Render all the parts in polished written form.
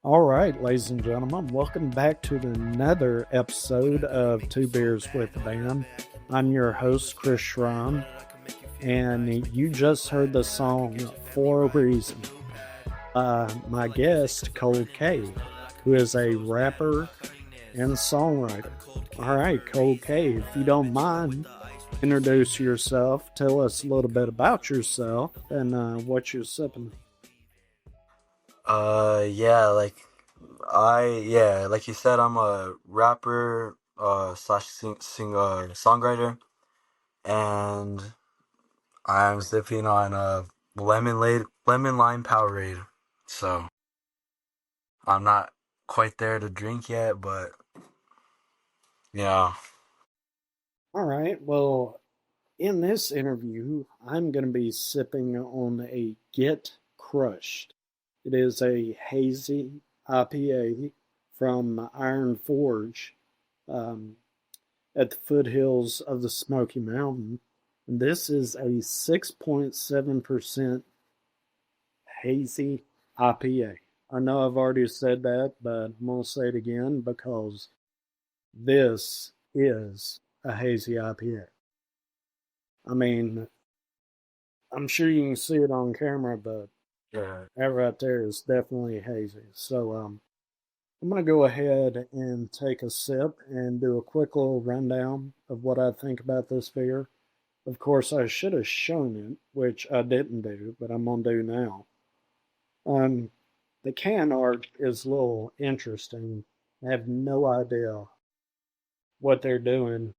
All right, ladies and gentlemen, welcome back to another episode of Two Beers with the Band. I'm your host, Chris Schramm, and you just heard the song For a Reason. My guest, KoldKay, who is a rapper and songwriter. All right, KoldKay, if you don't mind, introduce yourself, tell us a little bit about yourself and what you're sipping. Yeah, like you said, I'm a rapper, slash songwriter, and I'm sipping on a lemon lime Powerade. So I'm not quite there to drink yet, but yeah. All right, well, in this interview, I'm going to be sipping on a Get Crushed. It is a hazy IPA from Iron Forge um, at the foothills of the Smoky Mountain. And this is a 6.7% hazy IPA. I know I've already said that, but I'm going to say it again because this is a hazy IPA. I mean, I'm sure you can see it on camera, but Yeah. that right there is definitely hazy. So I'm going to go ahead and take a sip and do a quick little rundown of what I think about this beer. Of course, I should have shown it, which I didn't do, but I'm going to do now. Um, the can art is a little interesting. I have no idea what they're doing,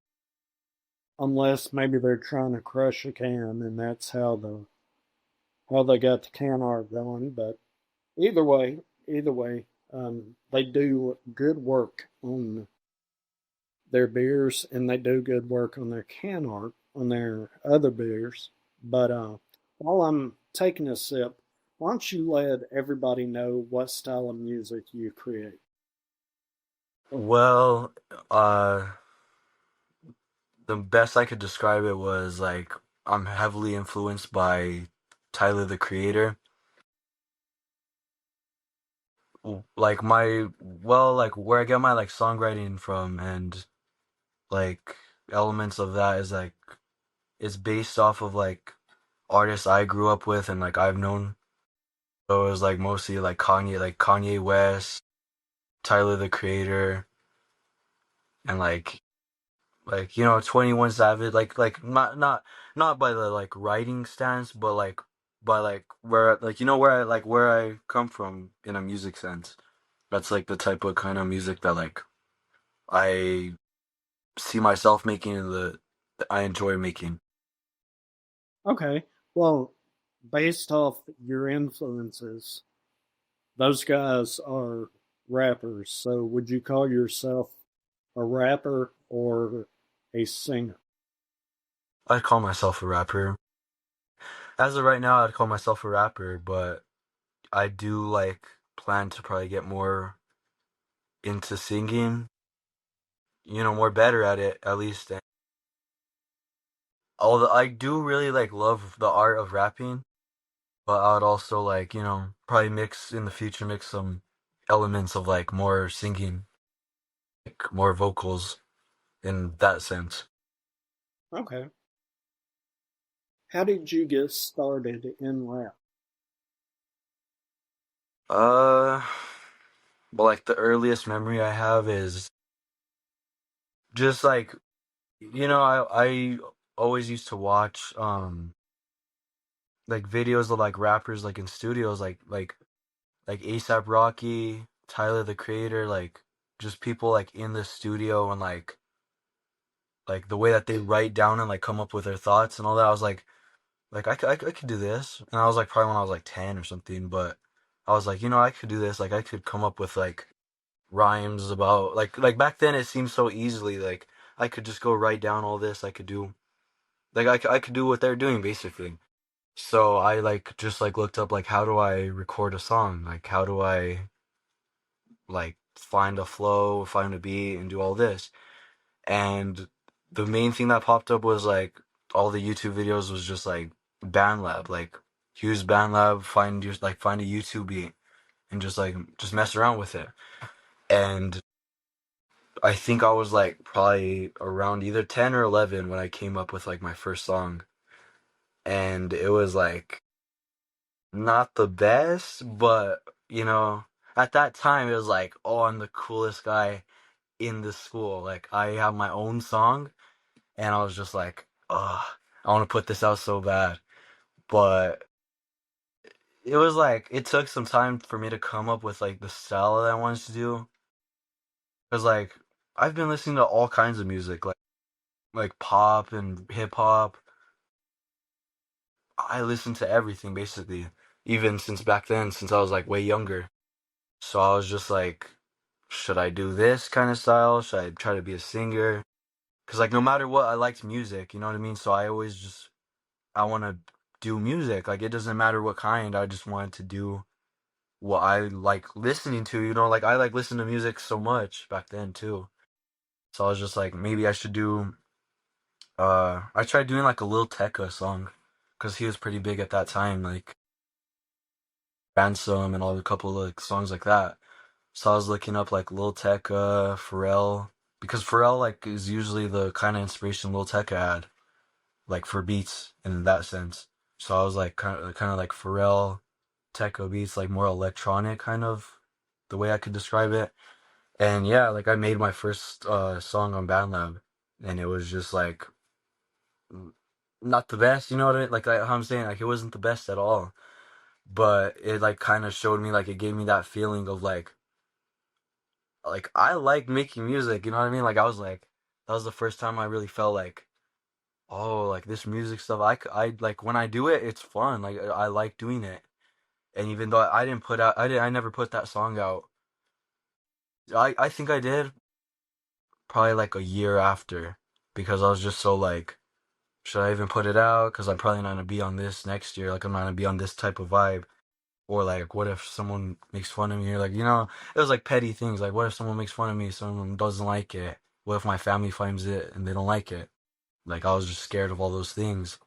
unless maybe they're trying to crush a can, and that's how they got the can art going. But either way, either way, they do good work on their beers, and they do good work on their can art on their other beers. But while I'm taking a sip, why don't you let everybody know what style of music you create? Well, uh, the best I could describe it was like I'm heavily influenced by Tyler the Creator. Like like where I get my like songwriting from and like elements of that is like it's based off of like artists I grew up with and like I've known. So it was like mostly like Kanye West, Tyler the Creator, and like 21 Savage, like not by the like writing stance, but like by like where like where I come from in a music sense. That's like the type of kind of music that like I see myself making and that I enjoy making. Okay, well, based off your influences, those guys are rappers. So would you call yourself a rapper or a singer? I'd call myself a rapper. As of right now, I'd call myself a rapper, but I do like plan to probably get more into singing, more better at it at least. Although I do really like love the art of rapping, but I would also like, probably mix in the future, mix some elements of like more singing, like more vocals in that sense. Okay. How did you get started in rap? Uh, but like the earliest memory I have is just like, I always used to watch like videos of like rappers like in studios like ASAP Rocky, Tyler the Creator, like just people like in the studio and like the way that they write down and like come up with their thoughts and all that. I was like I could do this, and I was like probably when I was like 10 or something, but I was like I could do this. Like I could come up with like rhymes about like back then it seemed so easily. Like I could just go write down all this. I could do like I could do what they're doing basically. So I like just like looked up like how do I record a song? Like how do I like find a flow, find a beat, and do all this. And the main thing that popped up was like all the YouTube videos was just like BandLab, like use BandLab, find a YouTube beat, and just mess around with it. And I think I was like probably around either 10 or 11 when I came up with like my first song. And it was like not the best, but at that time it was like, oh, I'm the coolest guy in the school. Like I have my own song, and I was just like, ugh, I want to put this out so bad. But it was like it took some time for me to come up with like the style that I wanted to do. Cause like I've been listening to all kinds of music, like pop and hip hop. I listen to everything basically, even since back then, since I was like way younger. So I was just like, should I do this kind of style? Should I try to be a singer? Cause like no matter what, I liked music. You know what I mean? So I always just I want to do music. Like it doesn't matter what kind. I just wanted to do what I like listening to. Like I like listening to music so much back then too. So I was just like, maybe I should do. I tried doing like a Lil Tecca song, cause he was pretty big at that time, like Ransom and all a couple of like songs like that. So I was looking up like Lil Tecca, Pharrell, because Pharrell like is usually the kind of inspiration Lil Tecca had, like for beats in that sense. So I was like kind of like Pharrell, Tecca beats, like more electronic kind of the way I could describe it. And yeah, like I made my first song on BandLab, and it was just like not the best, you know what I mean? Like how I'm saying, like it wasn't the best at all. But it like kind of showed me, like it gave me that feeling of like I like making music, you know what I mean? Like I was like that was the first time I really felt like, oh, like this music stuff I like when I do it, it's fun. Like I like doing it. And even though I didn't put out I never put that song out. I think I did probably like a year after, because I was just so like, should I even put it out? Because I'm probably not gonna be on this next year. Like I'm not gonna be on this type of vibe. Or like, what if someone makes fun of me? Or like, it was like petty things. Like, what if someone makes fun of me? Someone doesn't like it. What if my family finds it and they don't like it? Like, I was just scared of all those things.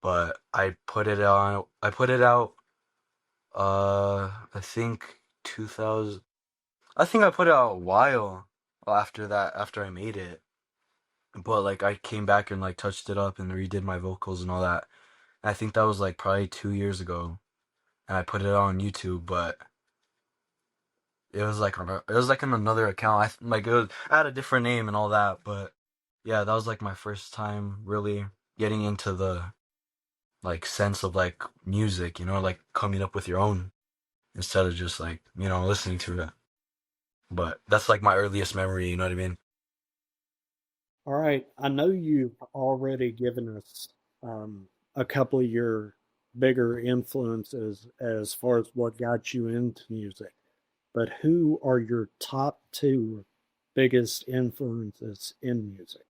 But I put it on. I put it out. I think 2000. I think I put it out a while after that. After I made it, but like I came back and like touched it up and redid my vocals and all that. And I think that was like probably 2 years ago, and I put it on YouTube, but it was like in another account. I had a different name and all that, but yeah, that was like my first time really getting into the like sense of like music, like coming up with your own instead of just like, listening to it. But that's like my earliest memory, you know what I mean? All right. I know you've already given us a couple of your bigger influences as far as what got you into music, but who are your top two biggest influences in music?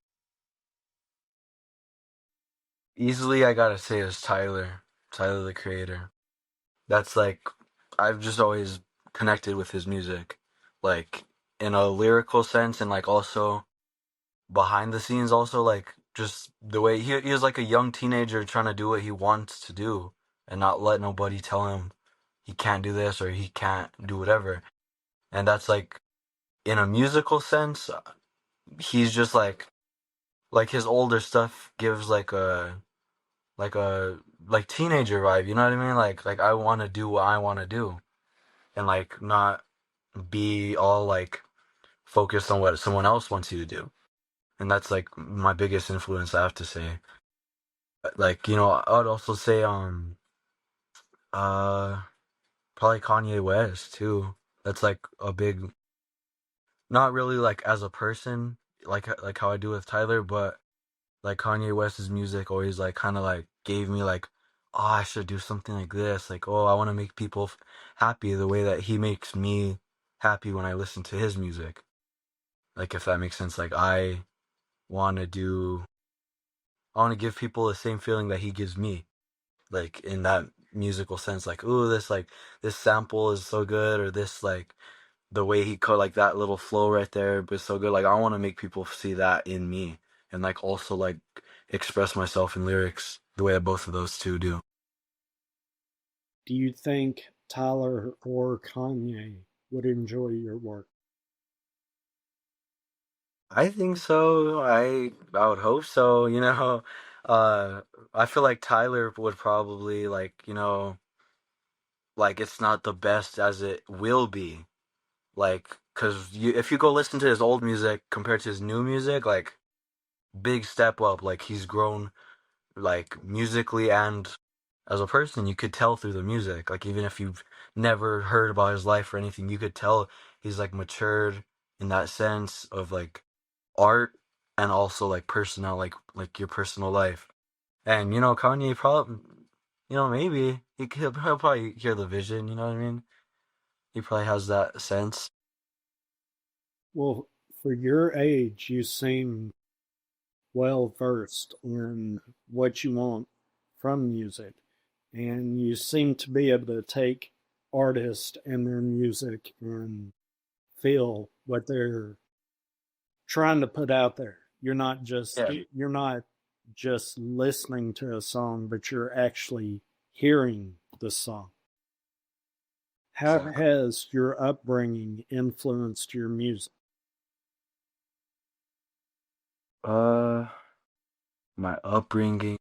Easily I gotta say is Tyler the Creator. That's like I've just always connected with his music, like in a lyrical sense, and like also behind the scenes, also like just the way he was like a young teenager trying to do what he wants to do and not let nobody tell him he can't do this or he can't do whatever. And that's like in a musical sense, he's just like his older stuff gives like a like teenager vibe, you know what I mean? Like I want to do what I want to do, and like not be all like focused on what someone else wants you to do. And that's like my biggest influence, I have to say. Like, I would also say uh probably Kanye West too. That's like a big, not really like as a person, like how I do with Tyler, but like Kanye West's music always like kind of like gave me like, oh, I should do something like this. Like, oh, I want to make people happy the way that he makes me happy when I listen to his music. Like, if that makes sense. Like, want to do, I want to give people the same feeling that he gives me. Like, in that musical sense, like, ooh, this sample is so good, or this, like, the way he cut, like, that little flow right there was so good. Like, I want to make people see that in me. And, like, also, like, express myself in lyrics the way that both of those two do. Do you think Tyler or Kanye would enjoy your work? I think so. I would hope so, you know. Uh I feel like Tyler would probably like, like it's not the best as it will be. Like cuz if you go listen to his old music compared to his new music, like big step up. Like he's grown like musically and as a person, you could tell through the music. Like even if you've never heard about his life or anything, you could tell he's like matured in that sense of like art and also like personal, like your personal life. And Kanye probably, maybe he'll probably hear the vision. You know what I mean? He probably has that sense. Well, for your age, you seem well versed in what you want from music, and you seem to be able to take artists and their music and feel what they're trying to put out there. Yeah, You're not just listening to a song, but you're actually hearing the song. How exactly. has your upbringing influenced your music? Uh, my upbringing.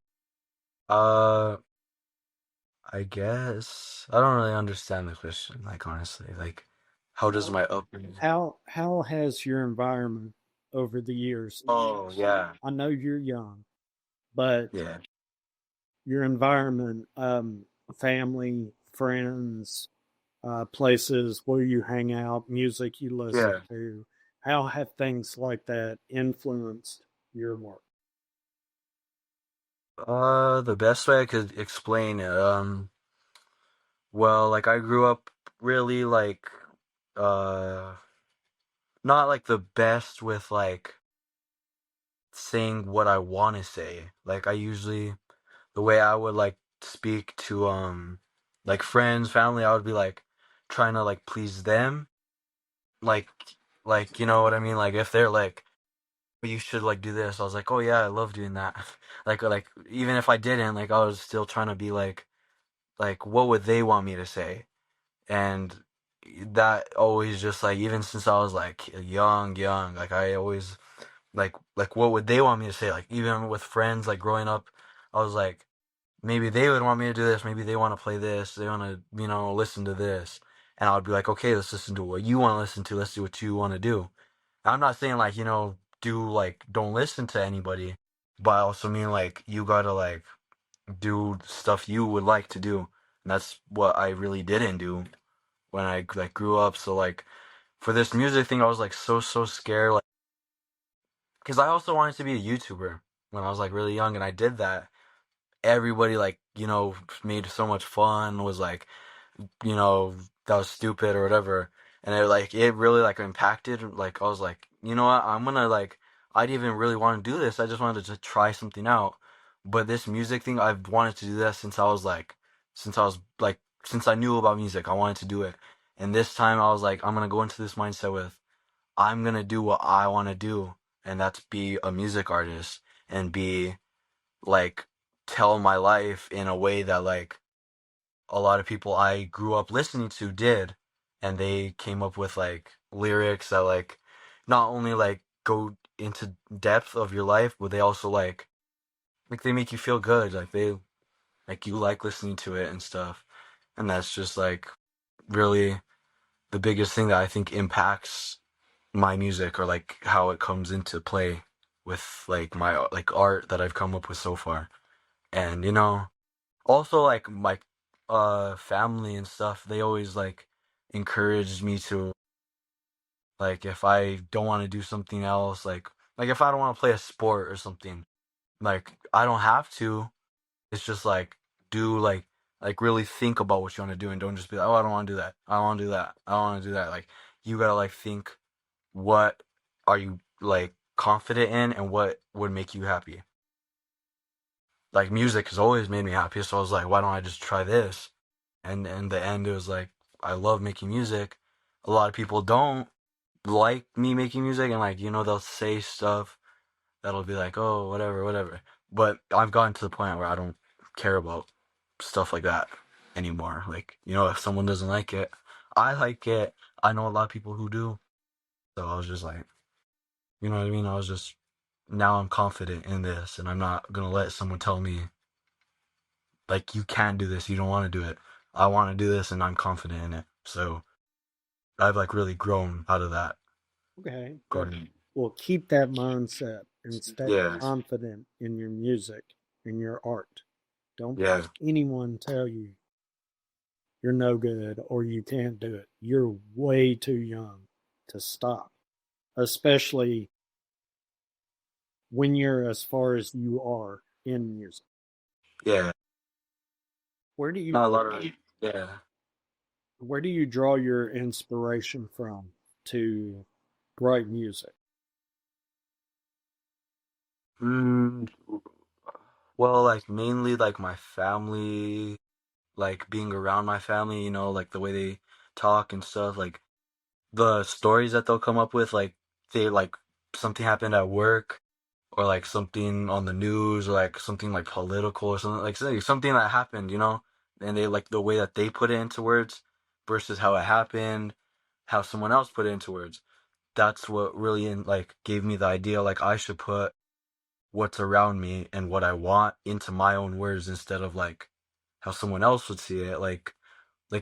Uh, I guess I don't really understand the question. Like honestly, like how does my upbringing? How has your environment over the years? Oh yeah, I know you're young, but yeah, your environment, family, friends, places where you hang out, music you listen yeah. to, how have things like that influenced your work? The best way I could explain it, well, like I grew up really like, uh, not like the best with like saying what I want to say. Like I usually, the way I would like speak to like friends, family, I would be like trying to like please them, like you know what I mean. Like if they're like, "But you should like do this," I was like, "Oh yeah, I love doing that." Like even if I didn't, like I was still trying to be like what would they want me to say? And that always just like even since I was like young, like I always like what would they want me to say? Like even with friends, like growing up, I was like maybe they would want me to do this, maybe they want to play this, they want to listen to this, and I would be like, okay, let's listen to what you want to listen to, let's do what you want to do. I'm not saying like do like don't listen to anybody, but I also mean like you gotta like do stuff you would like to do. And that's what I really didn't do when I like grew up. So like for this music thing, I was like so scared, like because I also wanted to be a YouTuber when I was like really young, and I did that. Everybody like made so much fun, was like you know, that was stupid or whatever. And it really like impacted, like I was like, you know what, I'm gonna like I didn't even really want to do this. I just wanted to try something out. But this music thing, I've wanted to do that since I was like since I knew about music, I wanted to do it. And this time I was like, I'm gonna go into this mindset with I'm gonna do what I wanna do, and that's be a music artist and be like tell my life in a way that like a lot of people I grew up listening to did, and they came up with like lyrics that like not only like go into depth of your life, but they also like they make you feel good, like they like you like listening to it and stuff. And that's just like really the biggest thing that I think impacts my music or like how it comes into play with like my like art that I've come up with so far. And also like my family and stuff, they always like encouraged me to like if I don't want to do something else, like if I don't want to play a sport or something, like I don't have to. It's just like do like really think about what you want to do and don't just be like, oh, I don't want to do that. I don't want to do that. I don't want to do that. Like you gotta like think what are you like confident in and what would make you happy. Like music has always made me happy, so I was like, why don't I just try this? And in the end, it was like I love making music. A lot of people don't like me making music, and like they'll say stuff that'll be like, oh, whatever, whatever. But I've gotten to the point where I don't care about stuff like that. anymore. Like, if someone doesn't like it, I like it. I know a lot of people who do. So I was just like, you know what I mean? I was just, now I'm confident in this, and I'm not gonna let someone tell me, like, you can't do this, you don't want to do it. I want to do this, and I'm confident in it. So I've like really grown out of that. Okay, good. Grown. Well, keep that mindset and stay Yeah, confident in your music and your art. Don't yeah, let anyone tell you you're no good or you can't do it. You're way too young to stop, especially when you're as far as you are in music. yeah. Where do you Not a lot of, yeah. where do you draw your inspiration from to write music? Mm, well, like mainly like my family, like being around my family, like the way they talk and stuff, like the stories that they'll come up with, like they like something happened at work or like something on the news or like something like political or something like something that happened, and they like the way that they put it into words versus how it happened, how someone else put it into words. That's what really like gave me the idea like I should put what's around me and what I want into my own words instead of like how someone else would see it. Like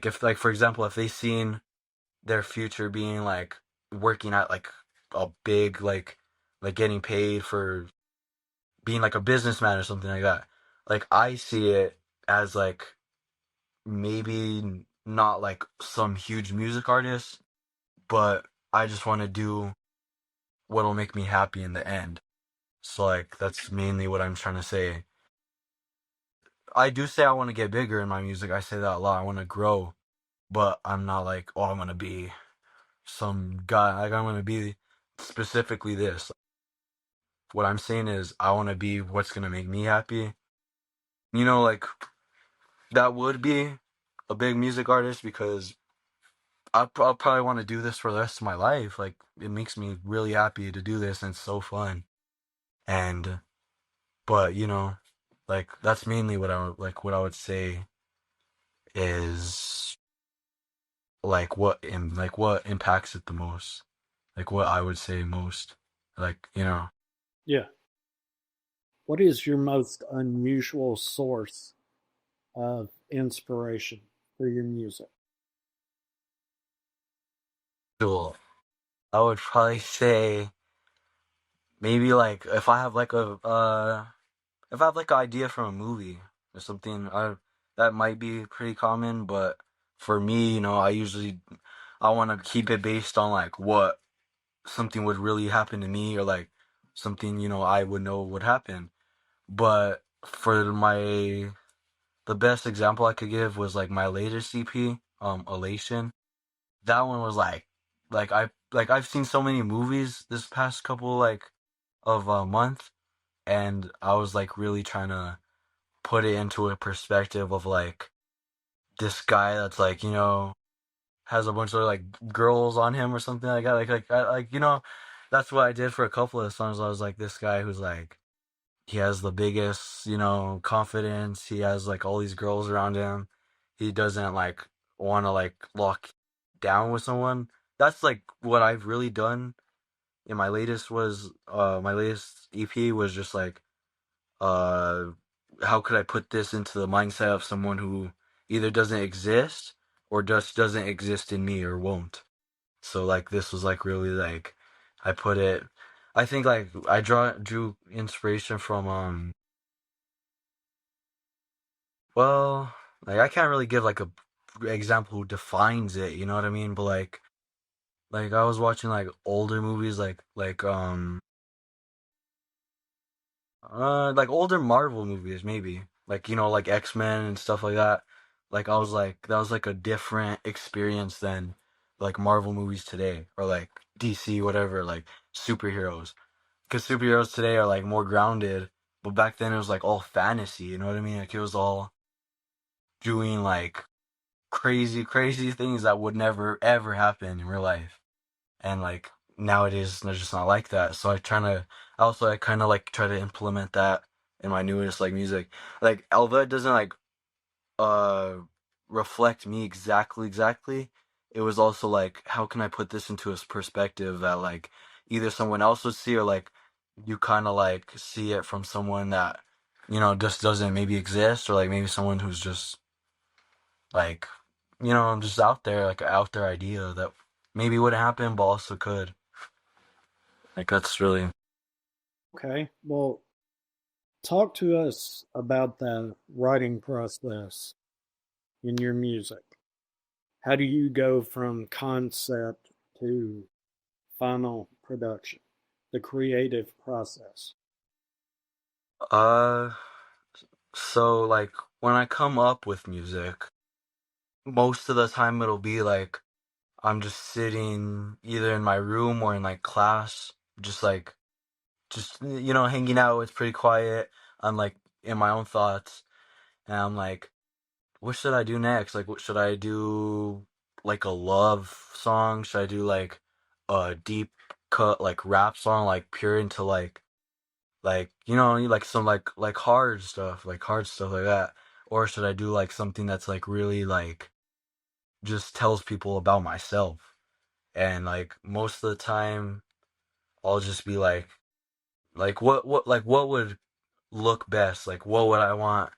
if like for example, if they seen their future being like working at like a big like getting paid for being like a businessman or something like that. Like I see it as like maybe not like some huge music artist, but I just want to do what'll make me happy in the end. So like that's mainly what I'm trying to say. I do say I want to get bigger in my music. I say that a lot. I want to grow, but I'm not like, oh, I'm gonna be some guy. Like I'm gonna be specifically this. What I'm saying is I want to be what's gonna make me happy. Like that would be a big music artist because I'll probably want to do this for the rest of my life. Like it makes me really happy to do this and it's so fun. And but like that's mainly what I would say is like what impacts it the most. Like what I would say most. Like, Yeah. What is your most unusual source of inspiration for your music? cool. I would probably say maybe like if I have like an idea from a movie or something, I that might be pretty common, but for me, I want to keep it based on like what something would really happen to me or like something, I would know would happen. But for the best example I could give was like my latest EP, Elation. That one was I've seen so many movies this past couple like of month, and I was like really trying to put it into a perspective of like this guy that's like has a bunch of like girls on him or something like that. That's what I did for a couple of songs. I was like this guy who's like he has the biggest confidence. He has like all these girls around him. He doesn't like want to like lock down with someone. That's like what I've really done in my latest EP was just like uh how could I put this into the mindset of someone who either doesn't exist or just doesn't exist in me or won't. So like this was like really like I put it I think like I drew inspiration from well like I can't really give like a example who defines it, you know what I mean? But like I was watching like older movies like older Marvel movies, maybe. Like, like X-Men and stuff like that. Like, I was like, that was like a different experience than like Marvel movies today or like DC, whatever, like superheroes. Because superheroes today are like more grounded, but back then it was like all fantasy, you know what I mean? Like, it was all doing like crazy, crazy things that would never, ever happen in real life. And like nowadays they're just not like that. So I kind of like try to implement that in my newest like music. Like although it doesn't uh reflect me exactly. It was also like, how can I put this into a perspective that like either someone else would see, or like you kind of like see it from someone that just doesn't maybe exist, or like maybe someone who's just like just out there, like an out there idea that maybe wouldn't happen but also could. Like that's really. Okay, well, talk to us about that writing process in your music. How do you go from concept to final production, the creative process? uh so like when I come up with music, most of the time it'll be like I'm just sitting either in my room or in like class, just like hanging out. It's pretty quiet. I'm like in my own thoughts, and I'm like, what should I do next? Like, what should I do? Like a love song? Should I do like a deep cut like rap song, like pure into like like some like hard stuff like that? Or should I do like something that's like really like just tells people about myself? And like most of the time I'll just be like what would look best? Like what would I want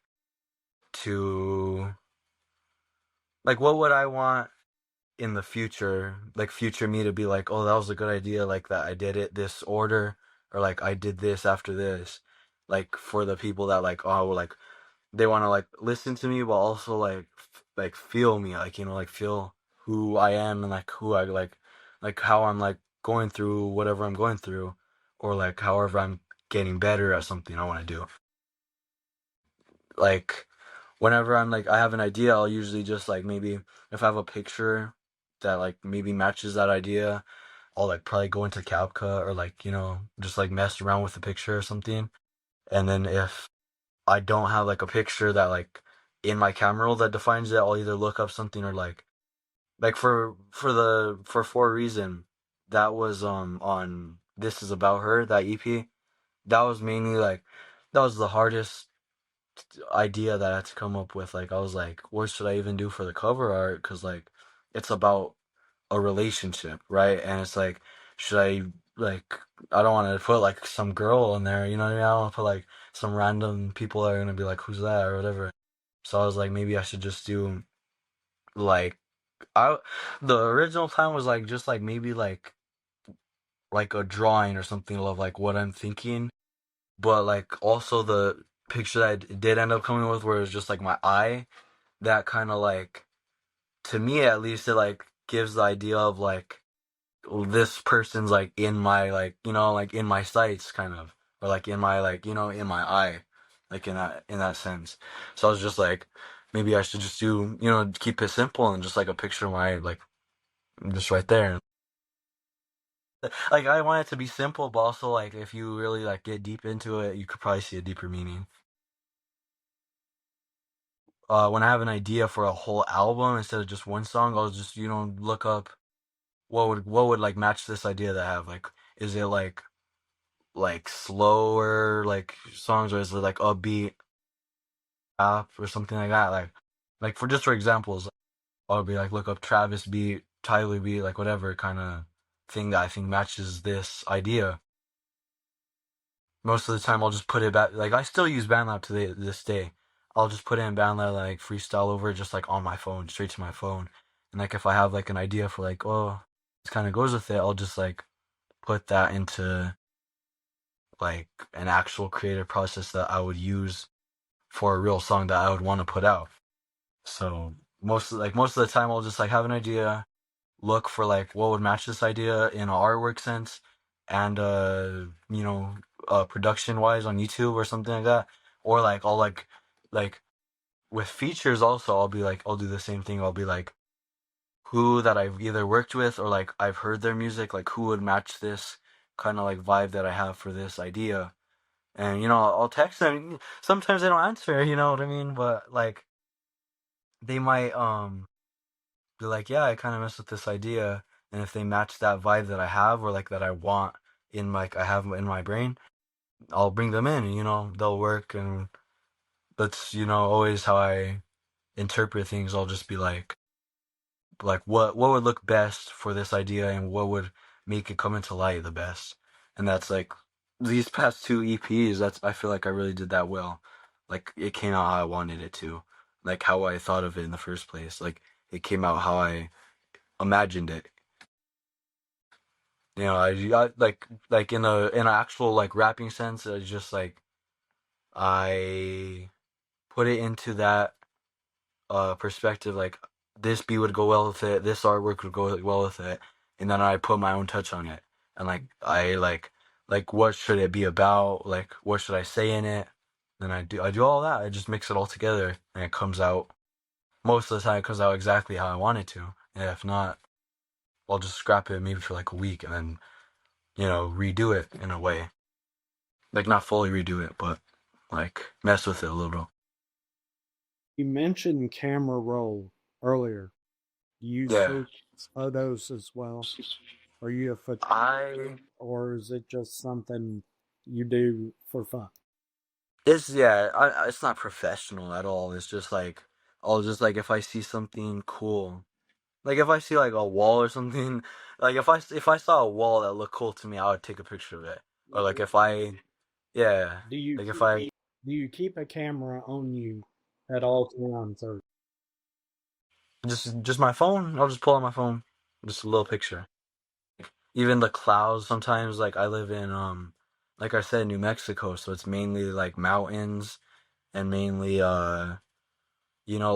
to like what would I want in the future, like future me to be like, oh, that was a good idea, like that I did it this order, or like I did this after this, like for the people that like, oh, like they want to like listen to me but also like like feel me, like like feel who I am, and like who I like how I'm like going through whatever I'm going through, or like however I'm getting better at something I want to do. Like whenever I'm like I have an idea, I'll usually just like maybe if I have a picture that like maybe matches that idea, I'll like probably go into CapCut, or like just like mess around with the picture or something. And then if I don't have like a picture that like in my camera roll that defines it, I'll either look up something, or like for reason that was on This Is About Her, that EP. That was mainly like that was the hardest idea that I had to come up with. Like I was like, what should I even do for the cover art? Because like it's about a relationship, right? And it's like, should I like I don't want to put like some girl in there, you know what I mean? I don't want to put like some random people that are gonna be like, who's that or whatever. So I was like, maybe I should just do like I the original plan was like just like maybe like a drawing or something of like what I'm thinking, but like also the picture that I did end up coming with, where it was just like my eye, that kind of like, to me at least, it like gives the idea of like this person's like in my like like in my sights kind of, or like in my like in my eye, like in that sense. So I was just like, maybe I should just do keep it simple and just like a picture of my like just right there. Like I want it to be simple, but also like if you really like get deep into it, you could probably see a deeper meaning. When I have an idea for a whole album instead of just one song, I'll just look up what would like match this idea that I have. Like, is it like slower like songs, or is it like upbeat rap or something like that? Like for examples, I'll be like look up Travis beat, Tyler beat, like whatever kind of thing that I think matches this idea. Most of the time, I'll just put it back. Like I still use BandLab to this day. I'll just put it in BandLab, like freestyle over it, just like on my phone, straight to my phone. And like if I have like an idea for like, oh, this kind of goes with it, I'll just like put that into like an actual creative process that I would use for a real song that I would want to put out. So most of the time, I'll just like have an idea, look for like what would match this idea in an artwork sense, and production wise on YouTube or something like that. Or like I'll like with features also, I'll be like I'll do the same thing. I'll be like who that I've either worked with or like I've heard their music, like who would match this kind of like vibe that I have for this idea. And I'll text them. Sometimes they don't answer, you know what I mean? But like they might be like, yeah, I kind of mess with this idea, and if they match that vibe that I have, or like that I want in like I have in my brain, I'll bring them in. And, they'll work, and that's always how I interpret things. I'll just be like what would look best for this idea and what would make it come into light the best. And that's like these past two EPs, that's I feel like I really did that well. Like it came out how I wanted it to. Like how I thought of it in the first place. Like it came out how I imagined it. I like in an actual like rapping sense, it's just like I put it into that perspective, like this beat would go well with it, this artwork would go well with it, and then I put my own touch on it, and like I like what should it be about, like what should I say in it, then I do all that, I just mix it all together, and it comes out most of the time it comes out exactly how I want it to, and if not, I'll just scrap it maybe for like a week and then redo it in a way, like not fully redo it, but like mess with it a little. You mentioned camera roll earlier. Do you use Yeah. photos as well? Are you a I photographer, or is it just something you do for fun? It's yeah, it's not professional at all. It's just like I'll just like if I see something cool, like if I see like a wall or something, like if I saw a wall that looked cool to me, I would take a picture of it. Or like if I yeah, Do you like if I do you keep a camera on you at all times, or just my phone, I'll just pull out my phone, just a little picture. Even the clouds sometimes, like I live in like I said, New Mexico, so it's mainly like mountains and mainly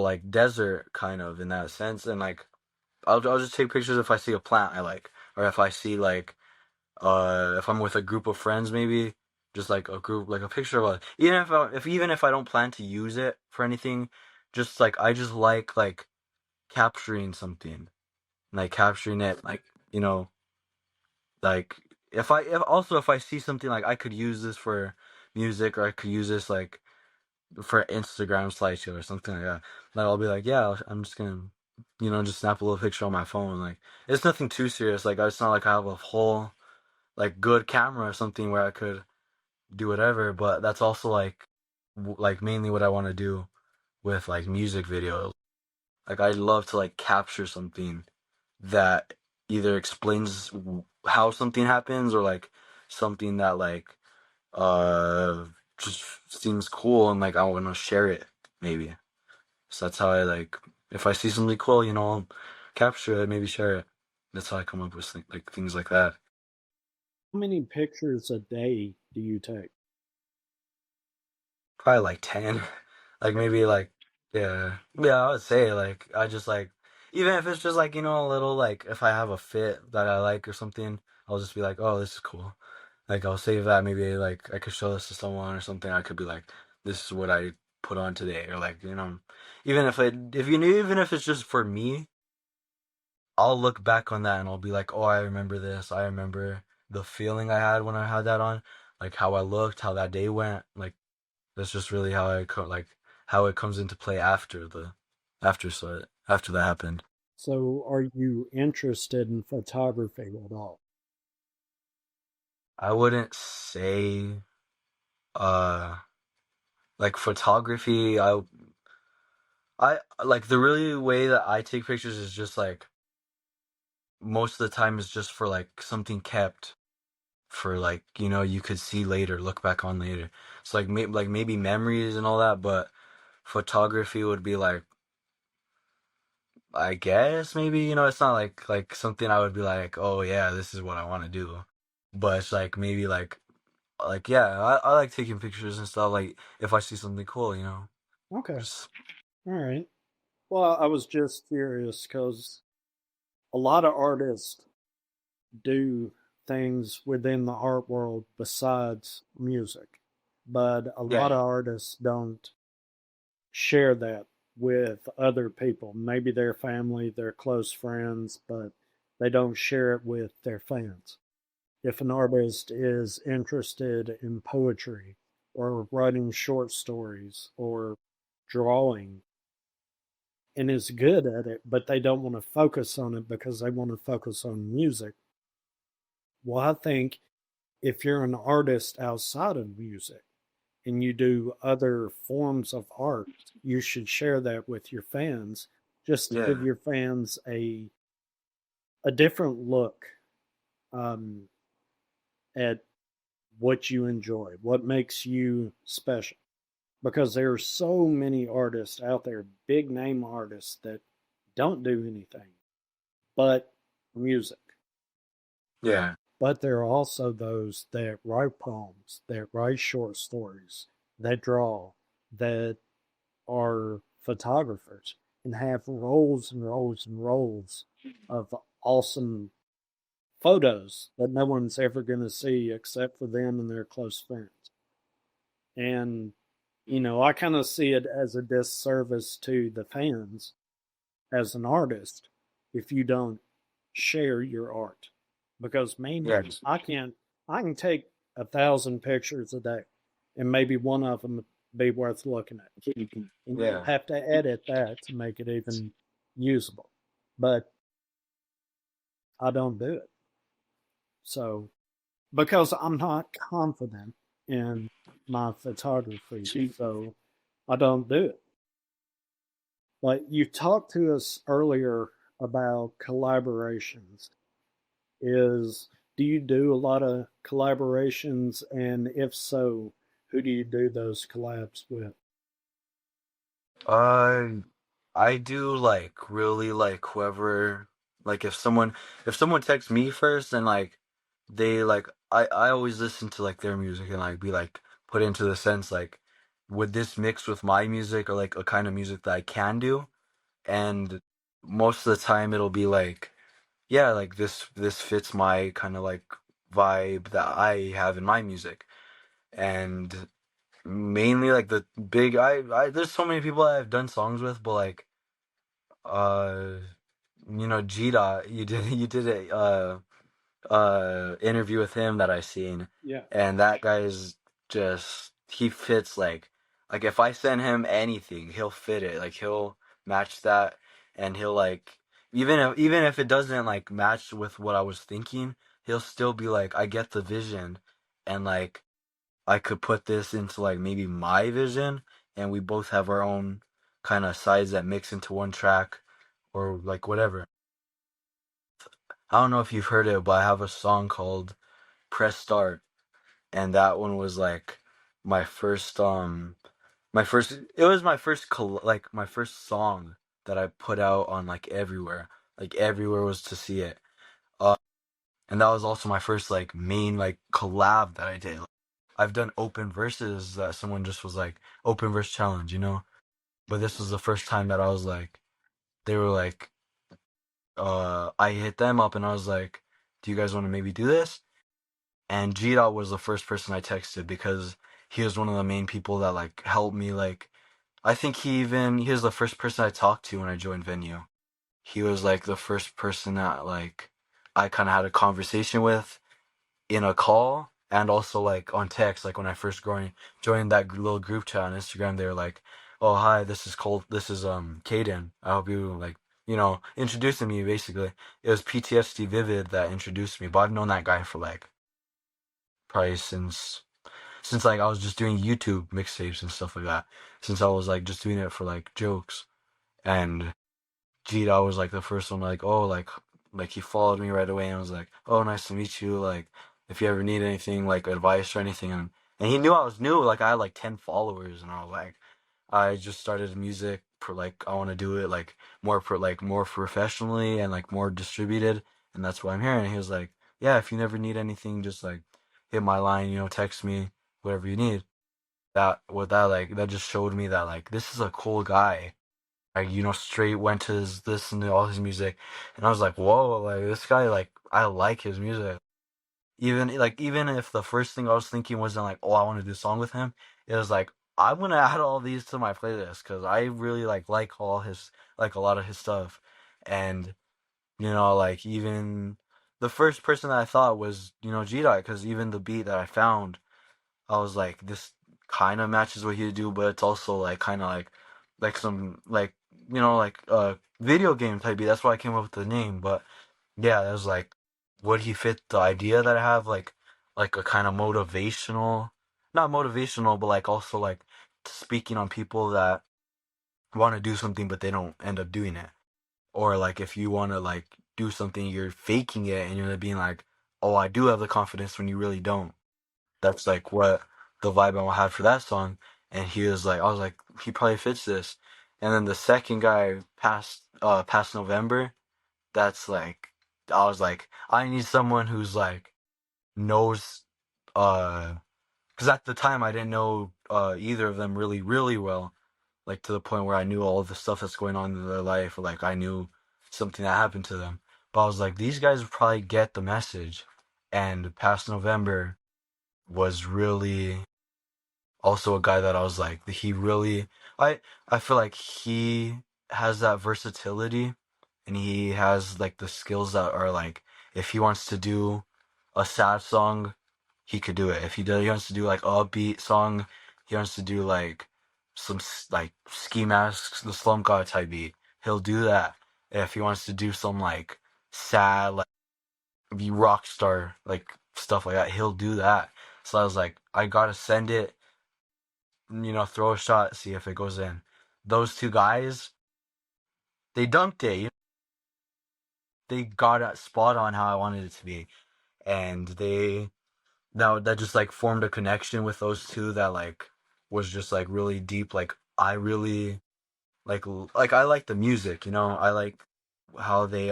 like desert kind of in that sense, and like I'll just take pictures if I see a plant I like, or if I see like if I'm with a group of friends maybe, just like a group like a picture of even if I don't plan to use it for anything, just like I just like capturing something, like capturing it, like you know like if I see something like I could use this for music, or I could use this like for Instagram slideshow or something like that. Like I'll be like, yeah, I'm just gonna, just snap a little picture on my phone. Like it's nothing too serious. Like it's not like I have a whole like good camera or something where I could do whatever. But that's also like mainly what I want to do with like music videos. Like I love to like capture something that either explains how something happens, or like something that like uh just seems cool, and like I want to share it maybe. So that's how I like if I see something cool, I'll capture it, maybe share it. That's how I come up with like things like that. how many pictures a day do you take? Probably like 10. Like maybe like yeah, I would say like I just like even if it's just like a little like if I have a fit that I like or something, I'll just be like, oh, this is cool. Like I'll save that, maybe like I could show this to someone or something. I could be like, this is what I put on today, or like even if it's just for me, I'll look back on that and I'll be like, oh, I remember this. I remember the feeling I had when I had that on, like how I looked, how that day went. Like that's just really how like how it comes into play after that happened. So, are you interested in photography at all? I wouldn't say uh like photography. I like the really way that I take pictures is just like most of the time is just for like something kept for like you could see later, look back on later. It's like maybe memories and all that, but photography would be like I guess maybe it's not like something I would be like, oh yeah, this is what I want to do, but it's like maybe like yeah, I like taking pictures and stuff. Like if I see something cool, Okay, just all right. Well, I was just curious because a lot of artists do things within the art world besides music, but a yeah. lot of artists don't share that with other people. Maybe their family, their close friends, but they don't share it with their fans. If an artist is interested in poetry or writing short stories or drawing and is good at it, but they don't want to focus on it because they want to focus on music. Well, I think if you're an artist outside of music and you do other forms of art, you should share that with your fans just to give Yeah. your fans a different look um, at what you enjoy, what makes you special. Because there are so many artists out there, big name artists that don't do anything but music. Yeah. But there are also those that write poems, that write short stories, that draw, that are photographers and have rolls and rolls and rolls of awesome photos that no one's ever going to see except for them and their close friends. And, I kind of see it as a disservice to the fans as an artist if you don't share your art. Because me, Yeah. I can take 1,000 pictures a day and maybe one of them be worth looking at. And you'll Yeah. have to edit that to make it even usable. But I don't do it. So, because I'm not confident in my photography, so I don't do it. But you talked to us earlier about collaborations. Is Do you do a lot of collaborations, and if so, who do you do those collabs with? Uh, I do like really like whoever like if someone texts me first and like they like I always listen to like their music and like be like put into the sense like would this mix with my music or like a kind of music that I can do? And most of the time it'll be like yeah, like this fits my kind of like vibe that I have in my music. And mainly like the big I there's so many people I've done songs with, but like uh G Dot, you did a interview with him that I seen, Yeah. and that guy's just he fits like if I send him anything, he'll fit it. Like he'll match that, and he'll like even if it doesn't like match with what I was thinking, he'll still be like, I get the vision, and like I could put this into like maybe my vision, and we both have our own kind of sides that mix into one track, or like whatever. I don't know if you've heard it, but I have a song called Press Start, and that one was like my first it was my first like my first song that I put out on like everywhere. Like everywhere was to see it. Uh and that was also my first like main like collab that I did. I've done open verses that someone just was like open verse challenge, But this was the first time that I was like they were like I hit them up and I was like, "Do you guys want to maybe do this?" And G Dot was the first person I texted because he was one of the main people that like helped me like I think he was the first person I talked to when I joined Venue. He was like the first person that like I kind of had a conversation with in a call and also like on text. Like when I first joined that little group chat on Instagram, they were like, "Oh hi, this is Caden. I hope you like introducing me basically." It was PTSD Vivid that introduced me, but I've known that guy for like probably since like I was just doing YouTube mixtapes and stuff like that. Since I was like just doing it for like jokes. And Gita was like the first one like, oh like he followed me right away and was like, "Oh, nice to meet you. Like if you ever need anything, like advice or anything." And he knew I was new, like I had like 10 followers and I was like I just started music for like I want to do it like more professionally and like more distributed, and that's why I'm here. And he was like, "Yeah, if you never need anything, just like hit my line, text me whatever you need." That just showed me that like this is a cool guy. Like straight went to his listen to all his music, and I was like, "Whoa, like this guy, like I like his music." Even if the first thing I was thinking wasn't like, "Oh, I want to do a song with him," it was like, "I'm gonna add all these to my playlist because I really like all his like a lot of his stuff." And like even the first person that I thought was G Dot, because even the beat that I found, I was like, this kind of matches what he do, but it's also like kind of like some like like video game type beat. That's why I came up with the name. But yeah, that was like, would he fit the idea that I have like a kind of motivational, not motivational, but like also like speaking on people that want to do something but they don't end up doing it. Or like if you want to like do something, you're faking it and you're being like, oh, I do have the confidence when you really don't. That's like what the vibe I had for that song. And he was like, I was like, he probably fits this. And then the second guy past November, that's like, I was like, I need someone who's like knows, because at the time I didn't know either of them really really well, like to the point where I knew all the stuff that's going on in their life, or like I knew something that happened to them. But I was like, these guys would probably get the message. And past November was really also a guy that I was like, he really, I I feel like he has that versatility, and he has like the skills that are like, if he wants to do a sad song, he could do it. If he wants to do like a upbeat song, he wants to do like some like ski masks, the Slum God type beat, he'll do that. If he wants to do some like sad, like be rock star, like stuff like that, he'll do that. So I was like, I gotta send it, throw a shot, see if it goes in. Those two guys, they dunked it. They got it spot on how I wanted it to be, and they that just like formed a connection with those two that like was just like really deep. Like I really like I like the music. I like how they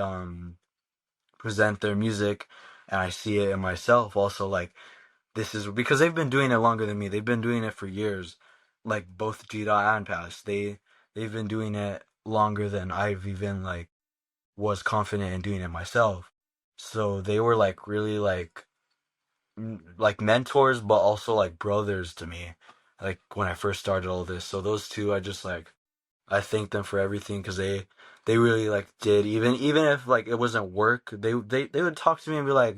present their music, and I see it in myself also. Like this is because they've been doing it longer than me. They've been doing it for years. Like both Gita and Pass, they've been doing it longer than I've even like was confident in doing it myself. So they were like really like mentors, but also like brothers to me. Like when I first started all this, so those two, I just like I thank them for everything because they really like did, even if like it wasn't work, they would talk to me and be like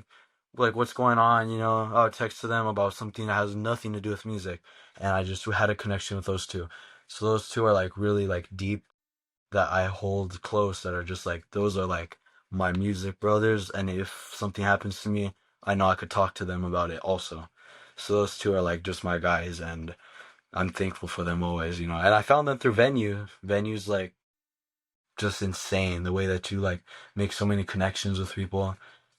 what's going on, I would text to them about something that has nothing to do with music, and I just had a connection with those two. So those two are like really like deep, that I hold close, that are just like those are like my music brothers, and if something happens to me, I know I could talk to them about it also. So those two are like just my guys, and I'm thankful for them always, And I found them through Venue. Venue's like just insane the way that you like make so many connections with people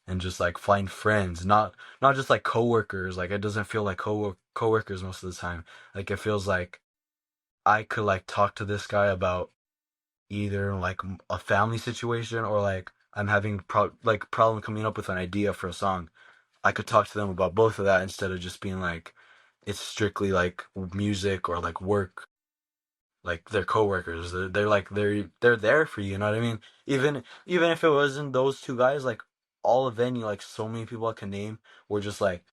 and just like find friends, not just like coworkers. Like it doesn't feel like coworkers most of the time. Like it feels like I could like talk to this guy about either like a family situation, or like I'm having problem coming up with an idea for a song. I could talk to them about both of that instead of just being like it's strictly like music or like work. Like they're coworkers. They're like they're there for you. You know what I mean? Even if it wasn't those two guys, like all of Venue, like so many people I can name were just like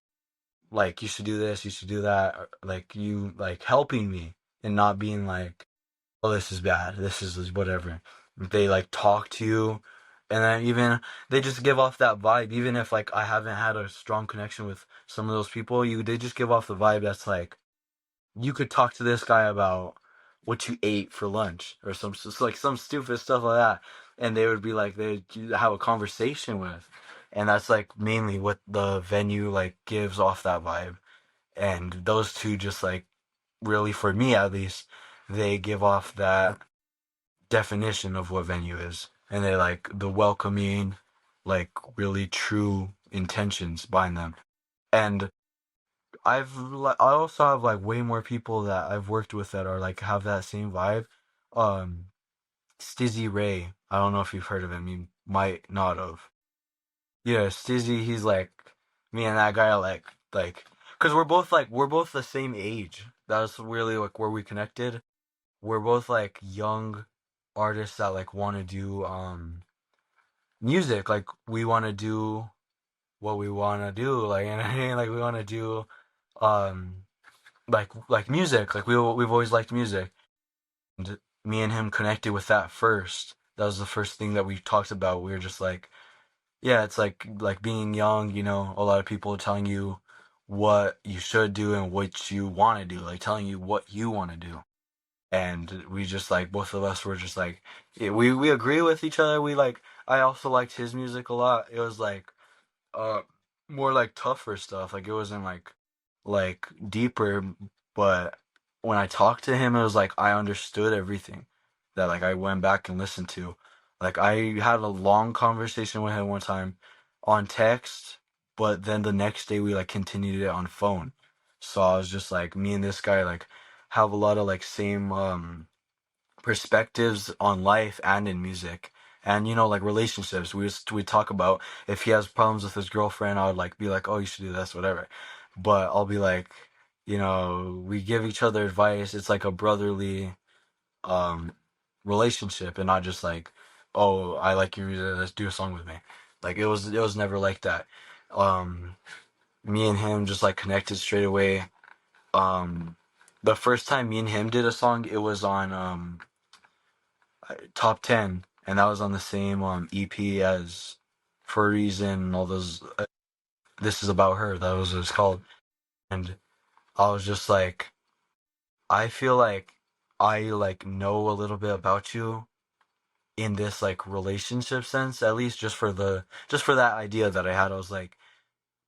you should do this, you should do that, or, like you like helping me and not being like, oh, this is bad, this is whatever. They like talk to you, and then even they just give off that vibe. Even if like I haven't had a strong connection with some of those people, they just give off the vibe that's like you could talk to this guy about what you ate for lunch or like some stupid stuff like that, and they would be like they have a conversation with, and that's like mainly what the Venue like gives off that vibe. And those two just like really, for me at least, they give off that definition of what Venue is, and they like the welcoming, like really true intentions behind them. And I also have like way more people that I've worked with that are like have that same vibe. Um, Stizzy Ray. I don't know if you've heard of him. You might not have. Yeah, Stizzy. He's like me and that guy are like because we're both the same age. That's really like where we connected. We're both like young artists that like want to do music. Like we want to do what we want to do. Like and like we want to do um like music. Like we've always liked music, and me and him connected with that first. That was the first thing that we talked about. We were just like, yeah, it's like being young. A lot of people telling you what you should do and what you want to do, like telling you what you want to do. And we just like both of us were just like, yeah, we agree with each other. We like I also liked his music a lot. It was like uh more like tougher stuff. Like it wasn't like like deeper, but when I talked to him, it was like I understood everything that like I went back and listened to. Like I had a long conversation with him one time on text, but then the next day we like continued it on phone. So I was just like, me and this guy like have a lot of like same perspectives on life and in music. And like relationships, we talk about if he has problems with his girlfriend, I would like be like, oh, you should do this, whatever. But I'll be like, we give each other advice. It's like a brotherly um relationship, and not just like, oh, I like your music, let's do a song with me. Like it was never like that. Um, Me and him just like connected straight away. Um, the first time me and him did a song, it was on top 10, and that was on the same EP as For a Reason, all those This Is About Her, that was what it's called. And I was just like, I feel like I like know a little bit about you in this like relationship sense, at least just for that idea that I had. I was like,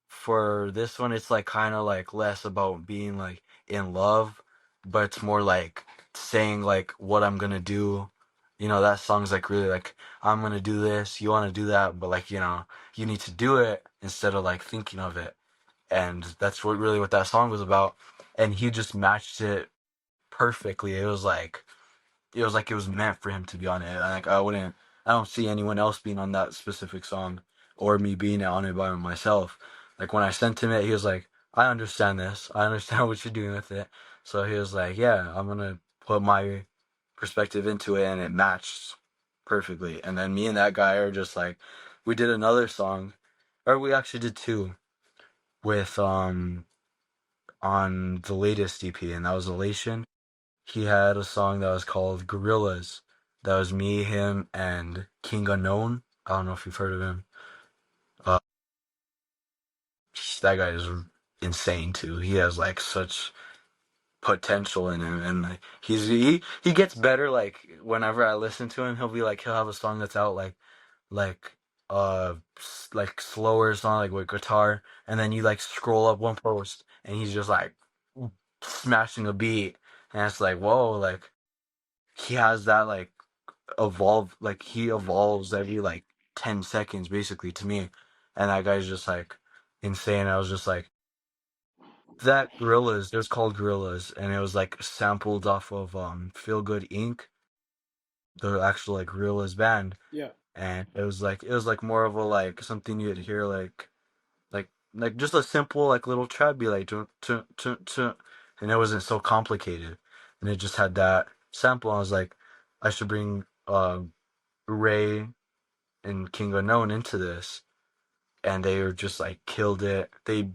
for this one it's like kind of like less about being like in love, but it's more like saying like what I'm gonna do. That song's like really like, I'm gonna do this, you want to do that, but like, you need to do it instead of like thinking of it. And that's what that song was about. And he just matched it perfectly. It was meant for him to be on it. Like I don't see anyone else being on that specific song, or me being on it by myself. Like when I sent him it, he was like, I understand this. I understand what you're doing with it. So he was like, yeah, I'm gonna put my perspective into it, and it matched perfectly. And then me and that guy are just like, we did another song, or we actually did two with on the latest EP, and that was Elation. He had a song that was called Gorillas. That was me, him, and King Unknown. I don't know if you've heard of him. Uh, that guy is insane too. He has like such potential in him, and like, he gets better. Like whenever I listen to him, he'll have a song that's out like like slower song like with guitar, and then you like scroll up one post, and he's just like smashing a beat, and it's like, whoa, like he has that like he evolves every like 10 seconds basically to me. And that guy's just like insane. I was just like, that Gorillas, it was called Gorillas, and it was like sampled off of Feel Good Inc., the actual like Gorillas band. Yeah. And it was like more of a like something you'd hear like just a simple like little trap be like dun, dun, dun, dun, and it wasn't so complicated, and it just had that sample. I was like, I should bring Ray and King Unknown into this, and they were just like killed it. They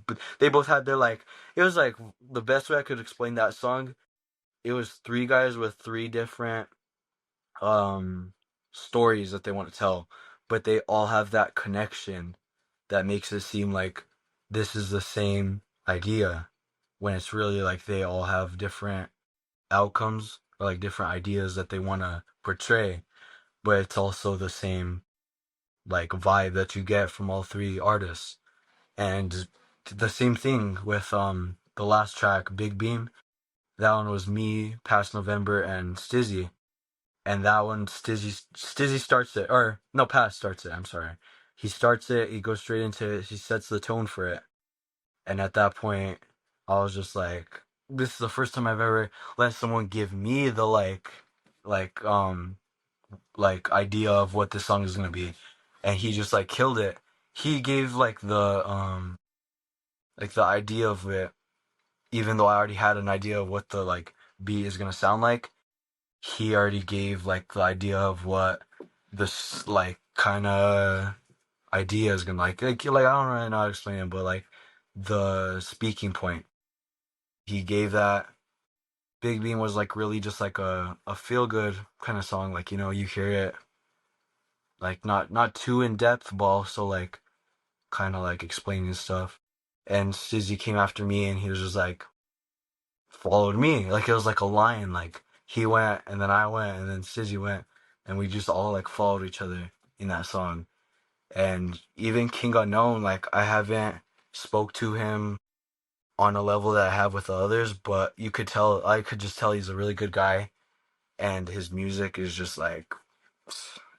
both had their like, it was like the best way I could explain that song. It was three guys with three different um stories that they want to tell, but they all have that connection that makes it seem like this is the same idea, when it's really like they all have different outcomes or like different ideas that they want to portray, but it's also the same like vibe that you get from all three artists. And the same thing with the last track, Big Beam. That one was me, Past November, and Stizzy. And that one, Stizzy starts it, or no, Past starts it. I'm sorry. He starts it. He goes straight into it. He sets the tone for it. And at that point, I was just like, this is the first time I've ever let someone give me the like idea of what this song is gonna be. And he just like killed it. He gave like the idea of it, even though I already had an idea of what the like beat is gonna sound like. He already gave like the idea of what this like kind of idea is gonna like I don't really know how to explain it, but like the speaking point he gave that. Big Beam was like really just like a feel good kind of song, like you hear it like not too in depth, but also like kind of like explaining stuff. And Sizzy came after me, and he was just like followed me, like it was like a line, like he went and then I went and then Sizzy went, and we just all like followed each other in that song. And even King Unknown, like I haven't spoke to him on a level that I have with the others, but I could just tell he's a really good guy, and his music is just like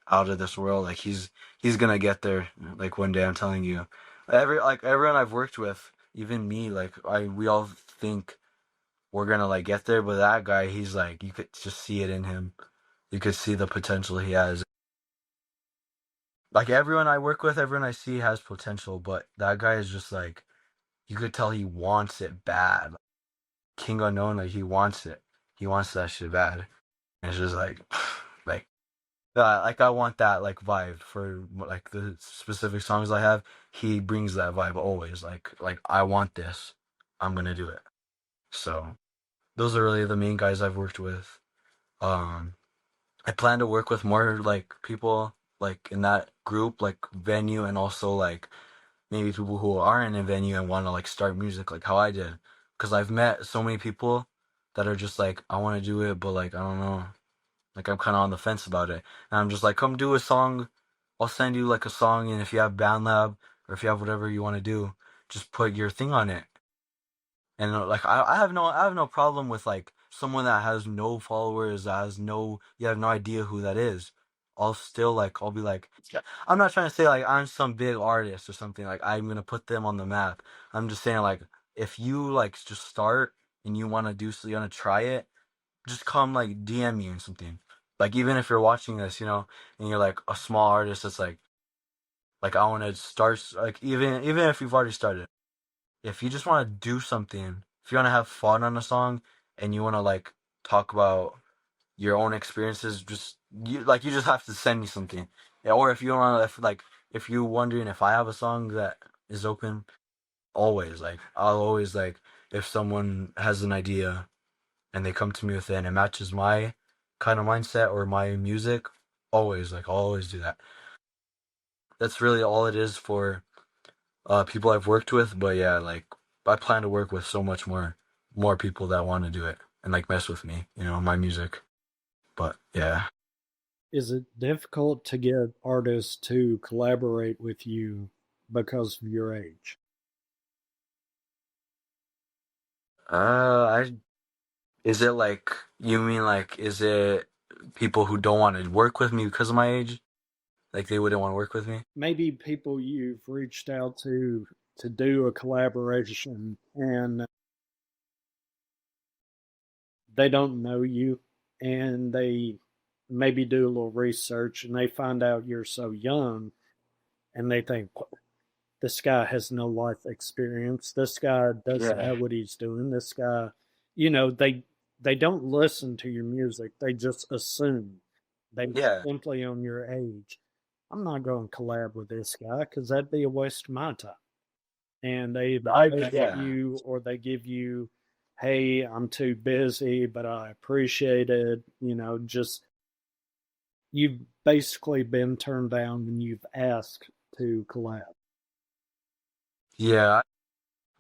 out of this world. Like he's gonna get there like one day. I'm telling you. Everyone I've worked with, even me, like we all think we're gonna like get there, but that guy, he's like you could just see it in him. You could see the potential he has. Like everyone I work with, everyone I see has potential, but that guy is just like you could tell he wants it bad. King Unknown, like he wants it. He wants that shit bad. And it's just like like like I want that like vibe for like the specific songs I have. He brings that vibe always. Like I want this. I'm gonna do it. So those are really the main guys I've worked with. Um, I plan to work with more like people like in that group, like venue, and also like maybe people who aren't in a venue and want to like start music like how I did. Because I've met so many people that are just like I want to do it, but like I don't know. Like I'm kind of on the fence about it, and I'm just like, come do a song. I'll send you like a song, and if you have BandLab or if you have whatever you want to do, just put your thing on it. And like I have no problem with like someone that has no followers, that has no you have no idea who that is. I'll be like yeah. I'm not trying to say like I'm some big artist or something like I'm gonna put them on the map. I'm just saying like if you like just start and you want to do so you want to try it, just come like DM me or something. Like even if you're watching this, and you're like a small artist that's like I want to start like even if you've already started, if you just want to do something, if you want to have fun on a song and you want to like talk about your own experiences, you just have to send me something. Yeah, or if you want to if you're wondering if I have a song that is open, always like I'll always like if someone has an idea and they come to me with it and it matches my kind of mindset or my music, always like I'll always do that. That's really all it is for people I've worked with. But yeah, like I plan to work with so much more people that want to do it and like mess with me, my music. But yeah, Is it difficult to get artists to collaborate with you because of your age? I is it like you mean like is it people who don't want to work with me because of my age? Like they wouldn't want to work with me? Maybe people you've reached out to do a collaboration and they don't know you and they maybe do a little research and they find out you're so young and they think this guy has no life experience. This guy doesn't Yeah. know what he's doing. This guy, you know, they don't listen to your music. They just assume they Yeah. simply on your age. I'm not going to collab with this guy because that'd be a waste of my time. And they ghost Yeah. you or they give you, hey, I'm too busy, but I appreciate it. Just you've basically been turned down when you've asked to collab. Yeah.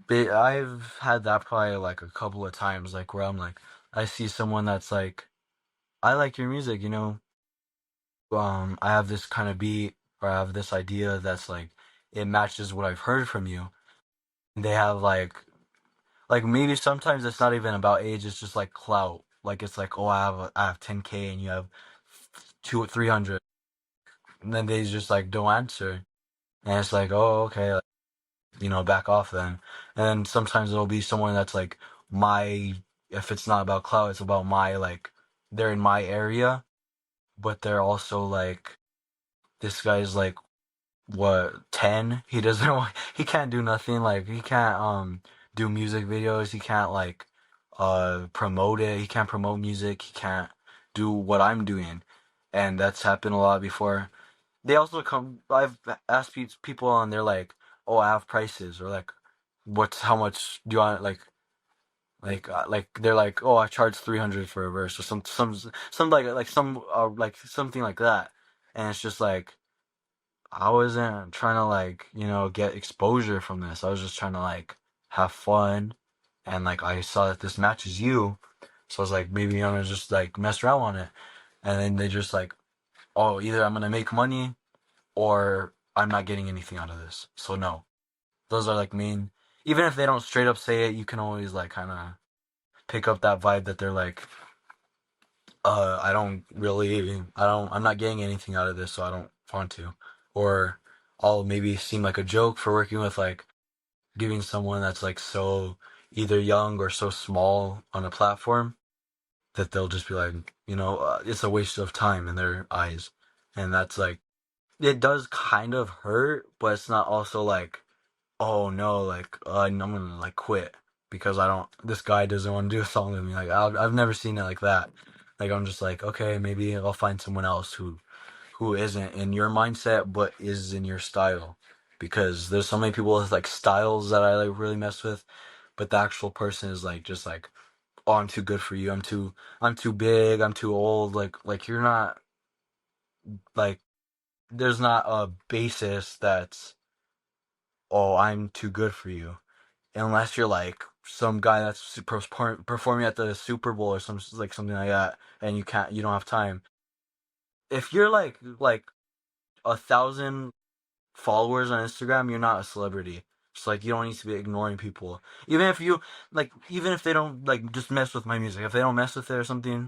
I've had that probably like a couple of times, like where I'm like, I see someone that's like, I like your music, I have this kind of beat or I have this idea that's like, it matches what I've heard from you. And they have like maybe sometimes it's not even about age, it's just like clout. Like it's like, oh, I have 10K and you have two or 300, and then they just like don't answer, and it's like, oh, okay, like, back off then. And then sometimes it'll be someone that's like my, if it's not about clout, it's about my like, they're in my area, but they're also like, this guy's like what 10 he doesn't he can't do nothing like he can't do music videos, he can't like promote it, he can't promote music, he can't do what I'm doing. And that's happened a lot before. They also come, I've asked people and they're like, oh, I have prices, or like what's how much do you want, like they're like, oh, I charge 300 for a verse or some like some like something like that. And it's just like I wasn't trying to like, get exposure from this. I was just trying to like have fun, and like I saw that this matches you. So I was like, maybe I'm gonna just like mess around on it. And then they just like, oh, either I'm gonna make money or I'm not getting anything out of this. So no. Those are like main, even if they don't straight up say it, you can always like kind of pick up that vibe that they're like, I'm not getting anything out of this, so I don't want to. Or I'll maybe seem like a joke for working with like giving someone that's like so either young or so small on a platform that they'll just be like, it's a waste of time in their eyes. And that's like, it does kind of hurt, but it's not also like, oh no, like, I'm gonna like quit because this guy doesn't want to do a song with me. Like, I've never seen it like that. Like, I'm just like, okay, maybe I'll find someone else who isn't in your mindset, but is in your style. Because there's so many people with like styles that I like really mess with, but the actual person is like, just like, oh, I'm too good for you. I'm too big. I'm too old. Like you're not like, there's not a basis that's, oh, I'm too good for you. Unless you're like some guy that's performing at the Super Bowl or something like that, and you don't have time. If you're like 1,000 followers on Instagram, you're not a celebrity. It's like you don't need to be ignoring people. Even if they don't like just mess with my music, if they don't mess with it or something,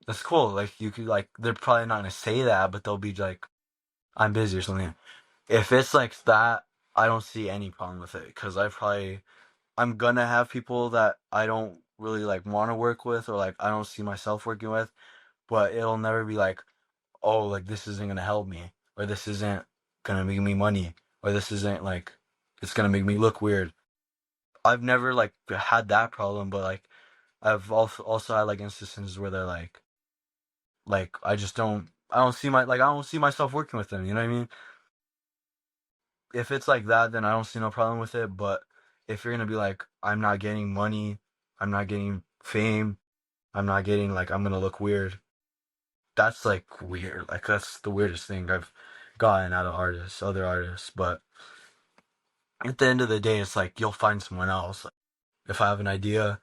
that's cool. Like you could like they're probably not gonna say that, but they'll be like, I'm busy or something. If it's like that, I don't see any problem with it because I'm gonna have people that I don't really like want to work with or like I don't see myself working with, but it'll never be like, oh, like this isn't gonna help me or this isn't gonna make me money or this isn't like it's gonna make me look weird. I've never like had that problem, but like I've also had like instances where they're like I don't see myself working with them, you know what I mean? If it's like that, then I don't see no problem with it. But if you're gonna be like, I'm not getting money, I'm not getting fame, I'm not getting like I'm gonna look weird. That's like weird. Like that's the weirdest thing I've gotten out of other artists. But at the end of the day, it's like you'll find someone else. Like, if I have an idea,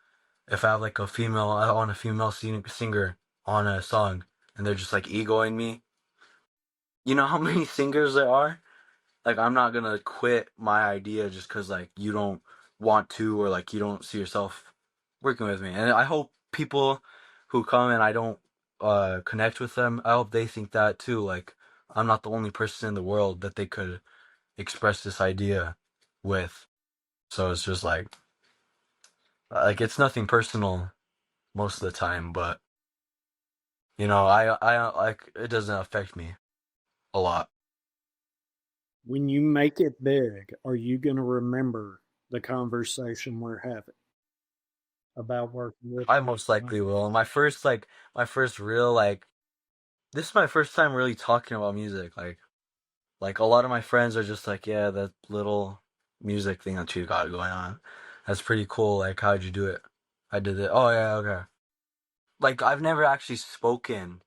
if I have like I want a female singer on a song, and they're just like egoing me. You know how many singers there are? Like I'm not gonna quit my idea just because like you don't want to or like you don't see yourself working with me. And I hope people who come and I don't connect with them, I hope they think that too. Like I'm not the only person in the world that they could express this idea with. So it's just like it's nothing personal most of the time, but I like it doesn't affect me a lot. When you make it big, are you going to remember the conversation we're having about working with I me? most likely will. My first real like this is my first time really talking about music. Like a lot of my friends are just like, yeah, that little music thing that you got going on. That's pretty cool. Like, how'd you do it? I did it. Oh yeah, okay. Like I've never actually spoken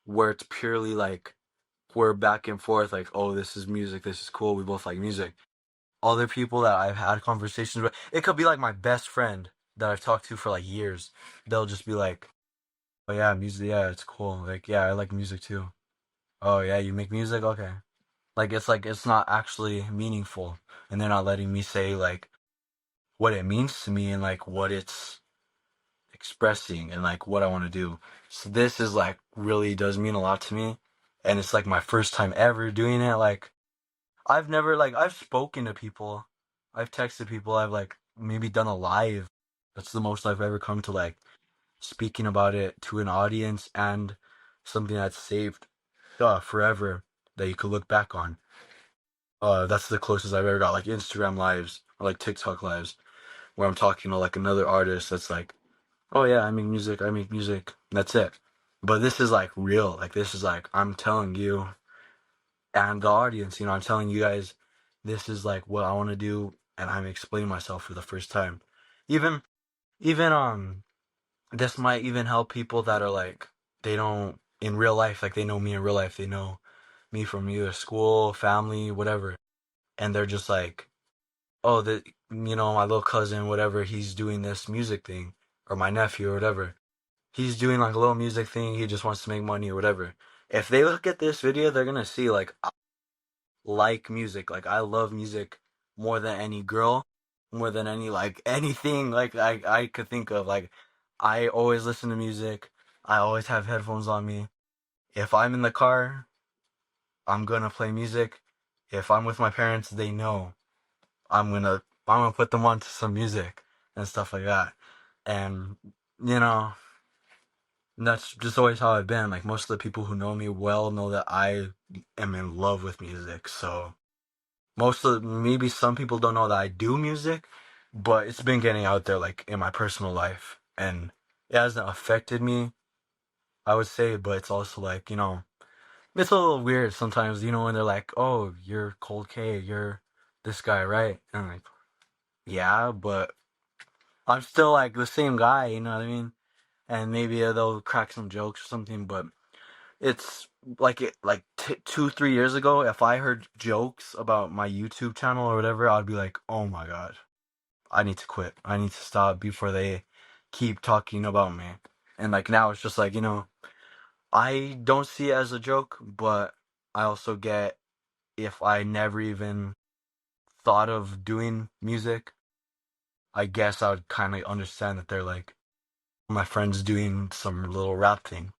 where it's purely like we're back and forth, like, oh, this is music, this is cool, we both like music. Other people that I've had conversations with, it could be like my best friend that I've talked to for like years. They'll just be like, oh yeah, music, yeah, it's cool. Like, yeah, I like music too. Oh yeah, you make music? Okay. Like it's not actually meaningful, and they're not letting me say like what it means to me and like what it's expressing and like what I want to do. So this is like really does mean a lot to me, and it's like my first time ever doing it. Like I've spoken to people, I've texted people, I've like maybe done a live. That's the most I've ever come to like speaking about it to an audience and something that's saved forever that you could look back on. That's the closest I've ever got, like Instagram lives or like TikTok lives, where I'm talking to like another artist that's like, oh yeah, I make music, that's it. But this is like real, like this is like I'm telling you and the audience, I'm telling you guys, this is like what I want to do, and I'm explaining myself for the first time. Even, even this might even help people that are like they don't in real life, like they know me in real life, they know me from either school, family, whatever, and they're just like, oh, my little cousin, whatever, he's doing this music thing, or my nephew or whatever, he's doing like a little music thing, he just wants to make money or whatever. If they look at this video, they're gonna see like music, like I love music more than any girl, more than any like anything like I could think of. Like I always listen to music. I always have headphones on me. If I'm in the car, I'm gonna play music. If I'm with my parents, they know I'm gonna put them on to some music and stuff like that. And you know, that's just always how I've been. Like most of the people who know me well know that I am in love with music. So maybe some people don't know that I do music, but it's been getting out there like in my personal life, and it hasn't affected me, I would say. But it's also like, it's a little weird sometimes, when they're like, "Oh, you're KoldKay, you're this guy, right?" And I'm like, "Yeah, but I'm still like the same guy," you know what I mean? And maybe they'll crack some jokes or something, but it's like 2, 3 years ago, if I heard jokes about my YouTube channel or whatever, I'd be like, "Oh my God, I need to quit. I need to stop before they keep talking about me." And like now it's just like, I don't see it as a joke, but I also get, if I never even thought of doing music, I guess I would kind of understand that they're like, my friends doing some little rap thing.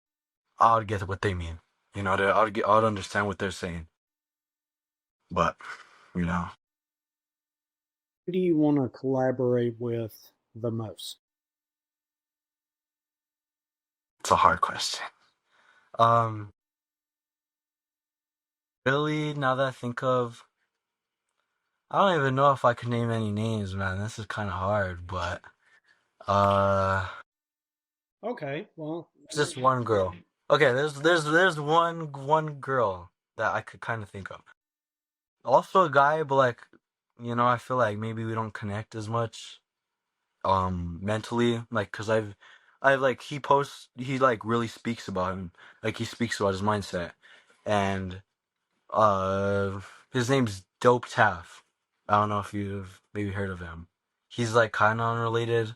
I would get what they mean. I would understand what they're saying. But, you know, Who do you want to collaborate with the most? it's a hard question. Um, really, now that I think of, I don't even know if I could name any names, man. This is kind of hard, but uh, Okay, well, there's just one girl. Okay, there's one girl that I could kind of think of. Also a guy, but like, I feel like maybe we don't connect as much mentally, like, cuz I've like, he like really speaks about him, like he speaks about his mindset. And uh his name's Dope Taff. I don't know if you've maybe heard of him. He's like kind of unrelated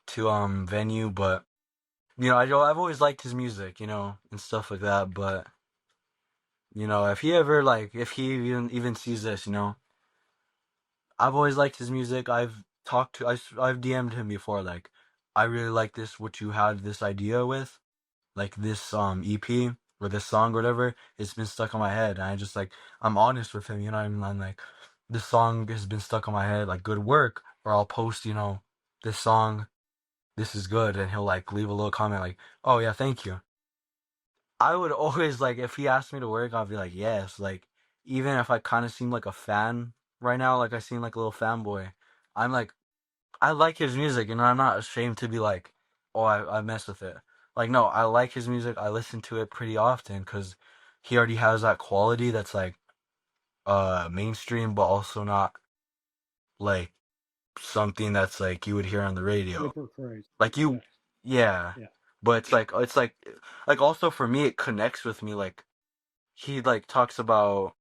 to Venue, but I've always liked his music, and stuff like that. But if he ever, like, if he even sees this, I've always liked his music. I've DM'd him before, like, I really like this, what you had this idea with, like this EP or this song or whatever. It's been stuck on my head, and I'm honest with him, what I mean? I'm like, this song has been stuck on my head, like, good work. Or I'll post, this song, this is good, and he'll like leave a little comment like, "Oh yeah, thank you." I would always, like, if he asked me to work, I'd be like, yes. Like, even if I kind of seem like a fan right now, like I seem like a little fanboy, I'm like, I like his music, and I'm not ashamed to be like, "Oh, I mess with it." Like, no, I like his music. I listen to it pretty often because he already has that quality that's like mainstream, but also not like something that's like you would hear on the radio. super crazy. Like you, yeah. Yeah. But it's like also for me, it connects with me. Like, he like talks about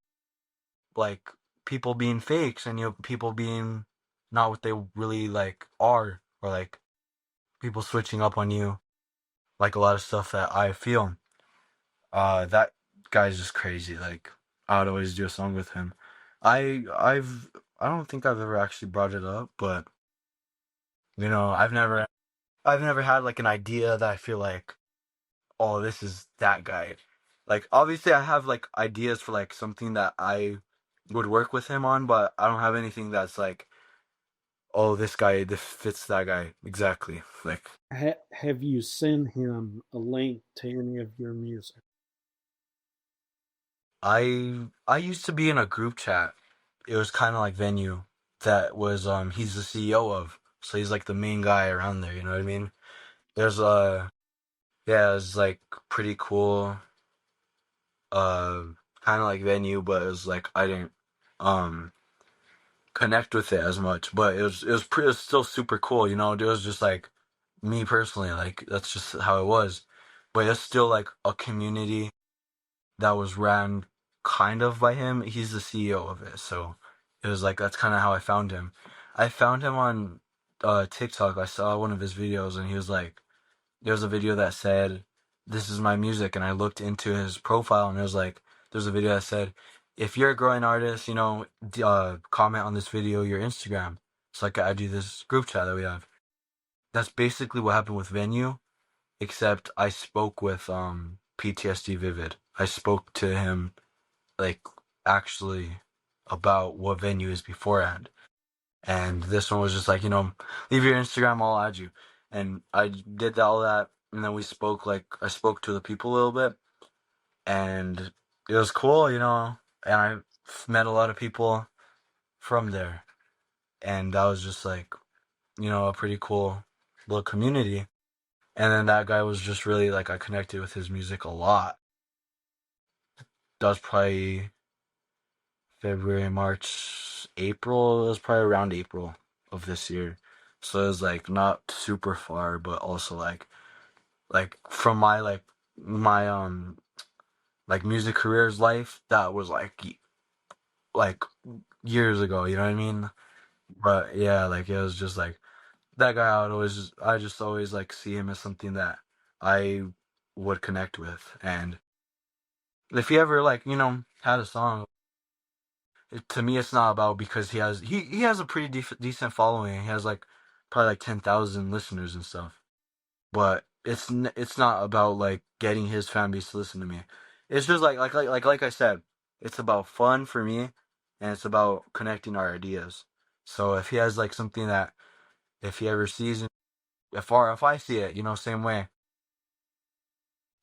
like people being fakes, and people being not what they really like are, or like people switching up on you, like a lot of stuff that I feel. That guy's just crazy. Like, I would always do a song with him. I don't think I've ever actually brought it up, but I've never had like an idea that I feel like, "Oh, this is that guy." Like, obviously I have like ideas for like something that I would work with him on, but I don't have anything that's like, "Oh, this fits that guy exactly." Like, Have you sent him a link to any of your music? I used to be in a group chat. It was kind of like Venue, that was he's the CEO of. So he's like the main guy around there, you know what I mean? There's yeah, it's like pretty cool. Uh Kind of like Venue, but it was like I didn't um connect with it as much, but it was still super cool, It was just like me personally, like that's just how it was. But it's still like a community that was ran kind of by him. He's the CEO of it, so it was like that's kind of how I found him. I found him on TikTok. I saw one of his videos, and he was like, there was a video that said, "This is my music," and I looked into his profile, and it was like, there's a video that said, "If you're a growing artist, comment on this video your Instagram." So like I do this group chat that we have. That's basically what happened with Venue, except I spoke with PTSD Vivid. I spoke to him like actually about what Venue is beforehand. And this one was just like, leave your Instagram, I'll add you. And I did all that, and then we spoke, like, I spoke to the people a little bit, and it was cool, and I met a lot of people from there. And that was just like, a pretty cool little community. And then that guy was just really, like, I connected with his music a lot. That was probably February, March, April. It was probably around April of this year. So it was like not super far, but also like from my like music career's life, that was like years ago, you know what I mean? But yeah, like it was just like that guy I just always like see him as something that I would connect with. And if he ever like, had a song, to me it's not about because he has a pretty decent following. He has like probably like 10,000 listeners and stuff. But it's not about like getting his fan base to listen to me. It's just like I said, it's about fun for me, and it's about connecting our ideas. So if he has like something that if he ever sees it, if I see it, same way.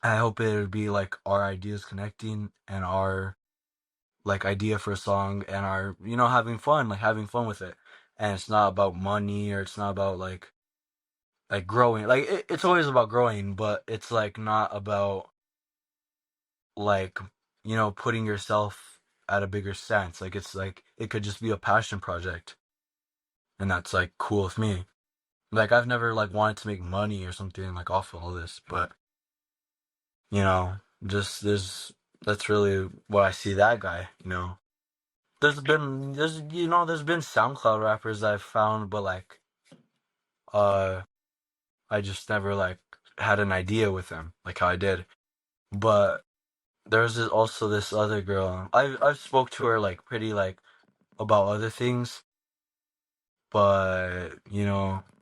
I hope it would be like our ideas connecting and our like idea for a song and our having fun with it. And it's not about money, or it's not about like growing. Like it's always about growing, but it's like not about like putting yourself at a bigger sense. Like it's like it could just be a passion project, and that's like cool with me. Like I've never like wanted to make money or something like off of all this, but you know just that's really what I see that guy. There's been SoundCloud rappers I've found, but like uh I just never like had an idea with them like how I did. But also this other girl. I've spoke to her like pretty like about other things, but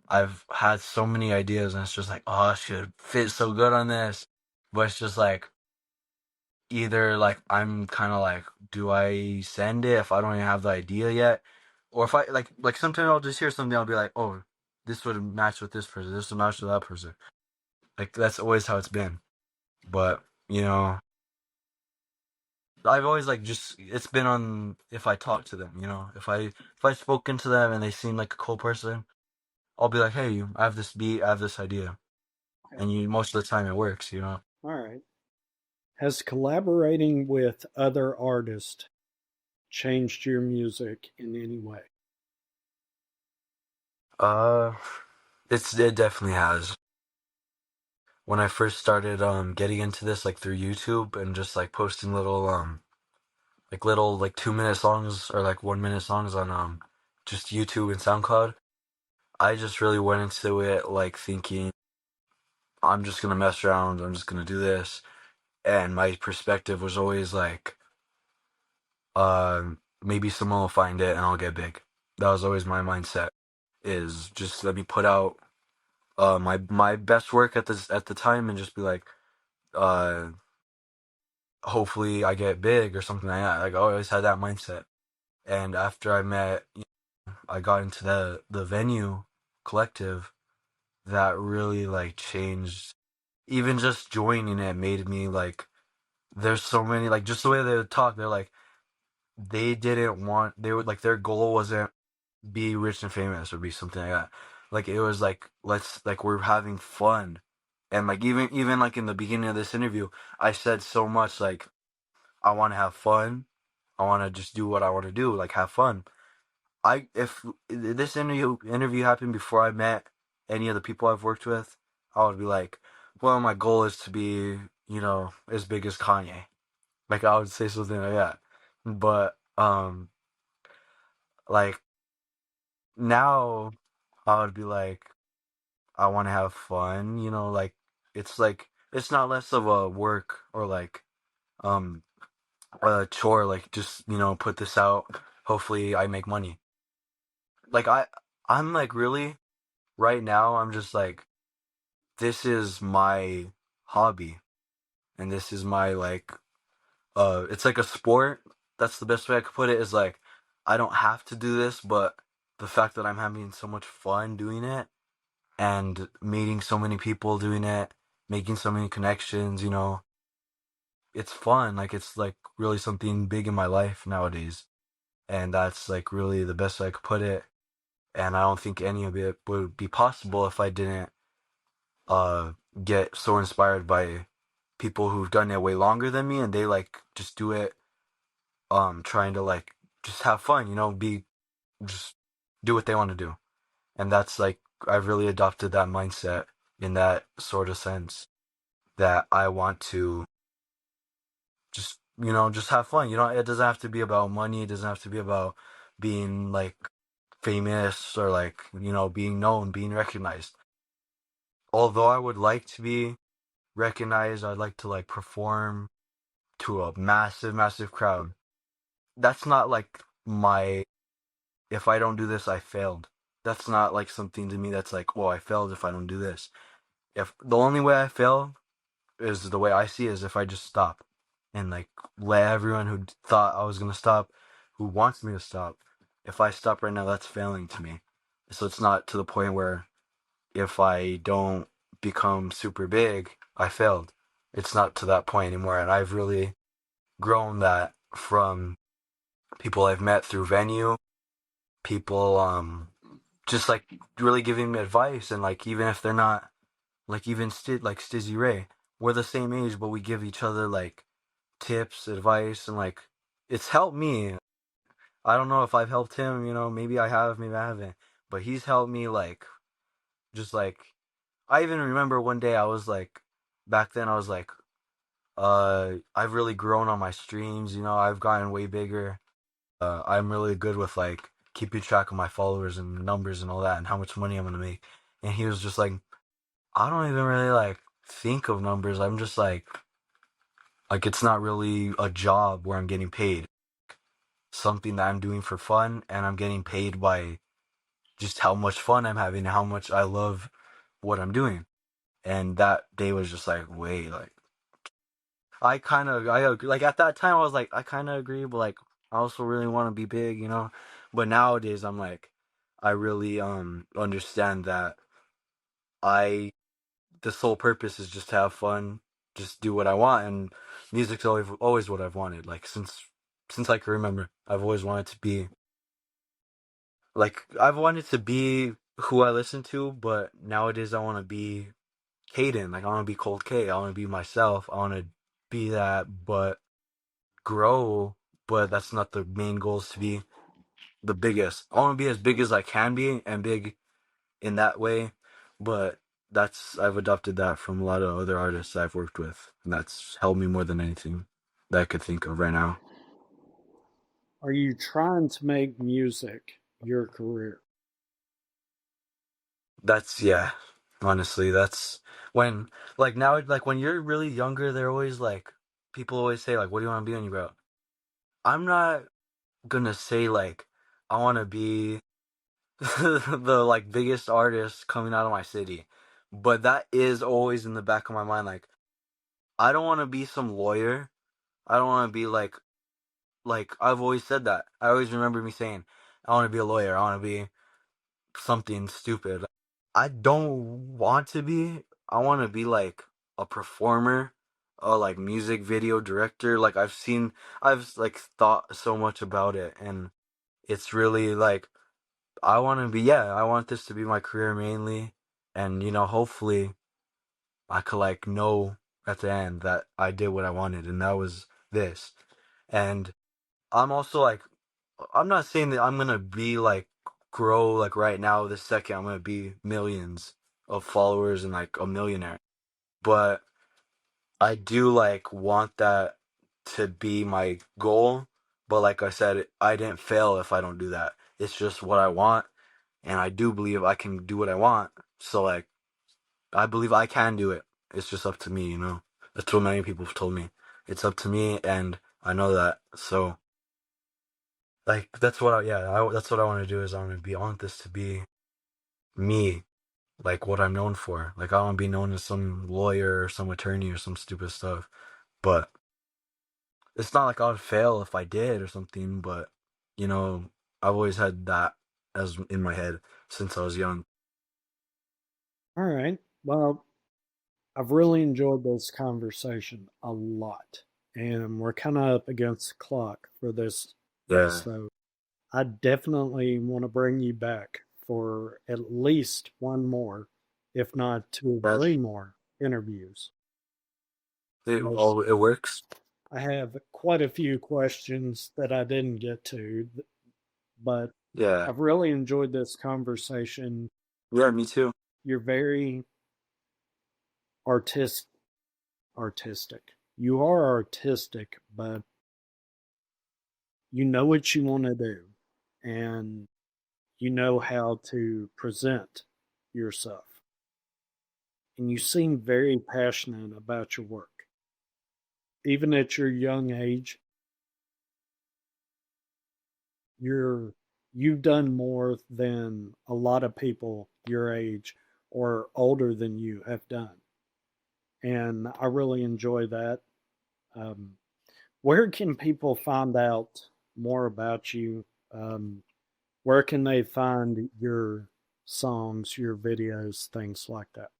I've had so many ideas, and it's just like, oh, I should fit so good on this. But it's just like either like I'm kind of like, do I send it if I don't even have the idea yet, or if I like sometimes I'll just hear something, I'll be like, oh, this would match with this person, this would match with that person. Like that's always how it's been. But you know, I've always like just it's been on if I talk to them, if I spoken to them and they seem like a cool person, I'll be like, hey, I have this beat, I have this idea, Okay. and most of the time it works. All right. Has collaborating with other artists changed your music in any way? Uh, it definitely has. When I first started getting into this like through YouTube and just like posting little like 2 minute songs or like 1 minute songs on just YouTube and SoundCloud, I just really went into it like thinking I'm just gonna mess around, I'm just gonna do this, and my perspective was always like, maybe someone will find it and I'll get big. That was always my mindset. Is just let me put out my best work at the time and just be like, uh, hopefully I get big or something like that. Like I always had that mindset. And after I got into the venue collective, that really like changed. Even just joining it made me like. There's so many like just the way they would talk. They're like they didn't want they would like their goal wasn't be rich and famous or be something like that. Like it was like let's like we're having fun. And like even like in the beginning of this interview, I said so much like I want to have fun. I want to just do what I want to do, like have fun. I if this interview happened before I met any of the people I've worked with, I would be like, well, my goal is to be, as big as Kanye. Like I would say something like that. But like now I would be like I want to have fun, like it's not less of a work or like um a chore, like just put this out, hopefully I make money. Like I'm like really right now. I'm just like this is my hobby, and this is my like it's like a sport. That's the best way I could put it. Is like I don't have to do this, but the fact that I'm having so much fun doing it and meeting so many people doing it, making so many connections, it's fun. Like it's like really something big in my life nowadays. And that's like really the best way I could put it. And I don't think any of it would be possible if I didn't uh get so inspired by people who've done it way longer than me and they like just do it trying to like just have fun, be just do what they want to do. And that's like I've really adopted that mindset in that sort of sense that I want to just just have fun. It doesn't have to be about money, it doesn't have to be about being like famous or like being known, being recognized. Although I would like to be recognized, I'd like to like perform to a massive crowd. That's not like my if I don't do this I failed. That's not like something to me that's like, oh, I failed if I don't do this. If the only way I fail is the way I see it is if I just stop and like let everyone who thought I was gonna stop, who wants me to stop, if I stop right now, that's failing to me. So it's not to the point where if I don't become super big, I failed. It's not to that point anymore, and I've really grown that from people I've met through venue, people just like really giving me advice, and like even if they're not like even like Stizzy Ray, we're the same age, but we give each other like tips, advice, and like it's helped me. I don't know if I've helped him, maybe I have, maybe I haven't, but he's helped me like just like I even remember one day I was like back then I was like I've really grown on my streams, I've gotten way bigger. I'm really good with like keeping track of my followers and numbers and all that and how much money I'm gonna make. And he was just like, I don't even really like think of numbers. I'm just like it's not really a job where I'm getting paid. Something that I'm doing for fun and I'm getting paid by just how much fun I'm having and how much I love what I'm doing. And that day was just like, wait, like I agree. Like at that time I was like I kind of agree, but like I also really want to be big. But nowadays I'm like I really understand that I the sole purpose is just to have fun, just do what I want, and music's always what I've wanted. Like since I can remember, I've always wanted to be like I've wanted to be who I listen to, but nowadays I want to be Caden. Like I want to be KoldKay. I want to be myself. I want to be that, but grow. But that's not the main goal. Is to be the biggest. I want to be as big as I can be and big in that way. But that's I've adopted that from a lot of other artists I've worked with, and that's helped me more than anything that I could think of right now. Are you trying to make music your career? That's yeah. Honestly, that's when like now like when you're really younger, they're always like people always say like, "What do you want to be when you grow up?" I'm not gonna say like I want to be the like biggest artist coming out of my city, but that is always in the back of my mind. Like I don't want to be some lawyer. I don't want to be like I've always said that. I always remember me saying I want to be a lawyer. I want to be something stupid. I don't want to be. I want to be like a performer, a like music video director. Like I've like thought so much about it, and it's really like I want to be. Yeah, I want this to be my career mainly, and hopefully I could like know at the end that I did what I wanted, and that was this. And I'm also like I'm not saying that I'm gonna be like grow like right now this second I'm gonna be millions of followers and like a millionaire. But I do like want that to be my goal. But like I said, I didn't fail if I don't do that. It's just what I want, and I do believe I can do what I want. So like I believe I can do it. It's just up to me. That's what many people have told me. It's up to me, and I know that. So like that's what I yeah, that's what I want to do is I want to be I want this to be me, like what I'm known for. Like I want to be known as some lawyer or some attorney or some stupid stuff. But it's not like I would fail if I did or something, but you know, I've always had that as in my head since I was young. All right. Well, I've really enjoyed this conversation a lot, and we're kind of up against the clock for this. Yeah. So I definitely want to bring you back for at least one more, if not two or That three more interviews. Because it works. I have quite a few questions that I didn't get to, but Yeah. I've really enjoyed this conversation. Yeah, me too. You're very artist artistic. You are artistic, but you know what you want to do, and you know how to present yourself. And you seem very passionate about your work. Even at your young age, you're you've done more than a lot of people your age or older than you have done. And I really enjoy that. Um, where can people find out more about you? Where can they find your songs, your videos, things like that?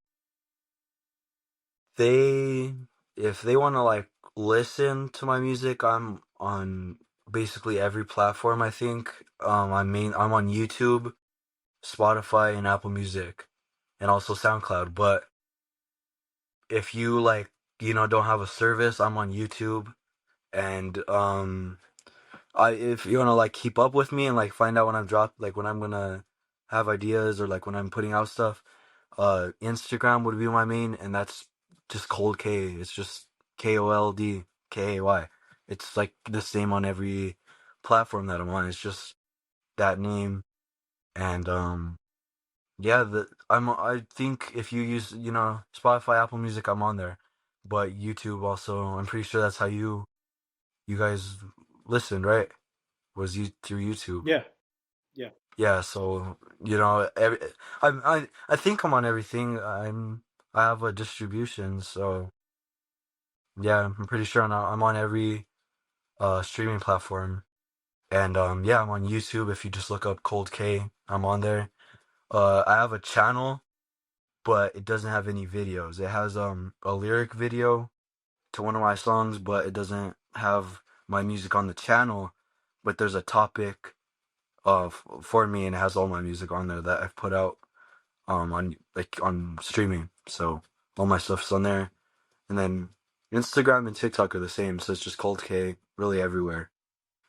They if they want to like listen to my music, I'm on basically every platform, I think. I'm on YouTube, Spotify, and Apple Music, and also SoundCloud. But if you like, don't have a service, I'm on YouTube, and I if you want to like keep up with me and like find out when when I'm gonna have ideas or like when I'm putting out stuff, Instagram would be my main, and that's just KoldKay. It's just KoldKay. It's like the same on every platform that I'm on. It's just that name, and yeah, I think if you use Spotify, Apple Music, I'm on there, but YouTube also. I'm pretty sure that's how you guys listened, right? Was you through YouTube? Yeah, yeah. Yeah, so I think I'm on everything. I have a distribution, so yeah, I'm pretty sure I'm on every streaming platform. And yeah, I'm on YouTube. If you just look up Cold K, I'm on there. I have a channel, but it doesn't have any videos. It has a lyric video to one of my songs, but it doesn't have my music on the channel. But there's a topic for me, and it has all my music on there that I've put out on streaming. So all my stuff's on there. And then Instagram and TikTok are the same, so it's just Cold K really everywhere.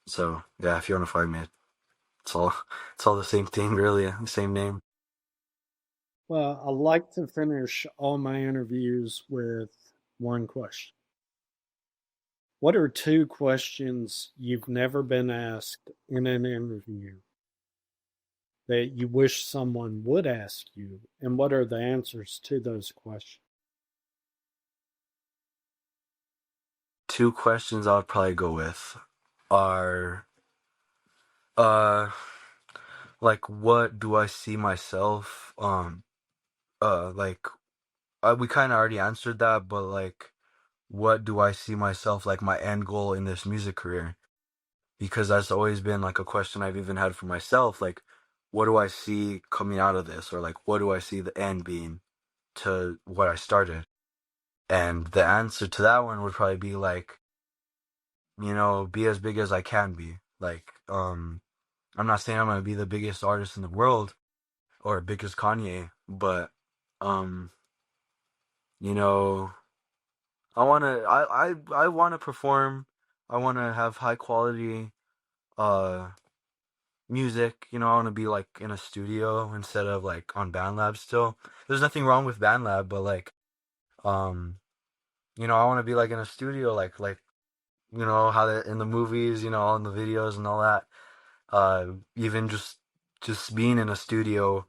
So yeah, if you want to find me, it's all it's all the same thing, really, the same name. Well, I like to finish all my interviews with one question. What are two questions you've never been asked in an interview that you wish someone would ask you? And what are the answers to those questions? Two questions I would probably go with are uh like what do I see myself like we kind of already answered that, but like what do I see myself like my end goal in this music career? Because that's always been like a question I've even had for myself. Like, what do I see coming out of this? Or like, what do I see the end being to what I started? And the answer to that one would probably be like, be as big as I can be. Like, I'm not saying I'm gonna be the biggest artist in the world or biggest Kanye, but um, you know, I wanna perform. I wanna have high quality uh music. I want to be like in a studio instead of like on BandLab still. There's nothing wrong with BandLab, but like um I want to be like in a studio like how they in the movies, all in the videos and all that. Even just being in a studio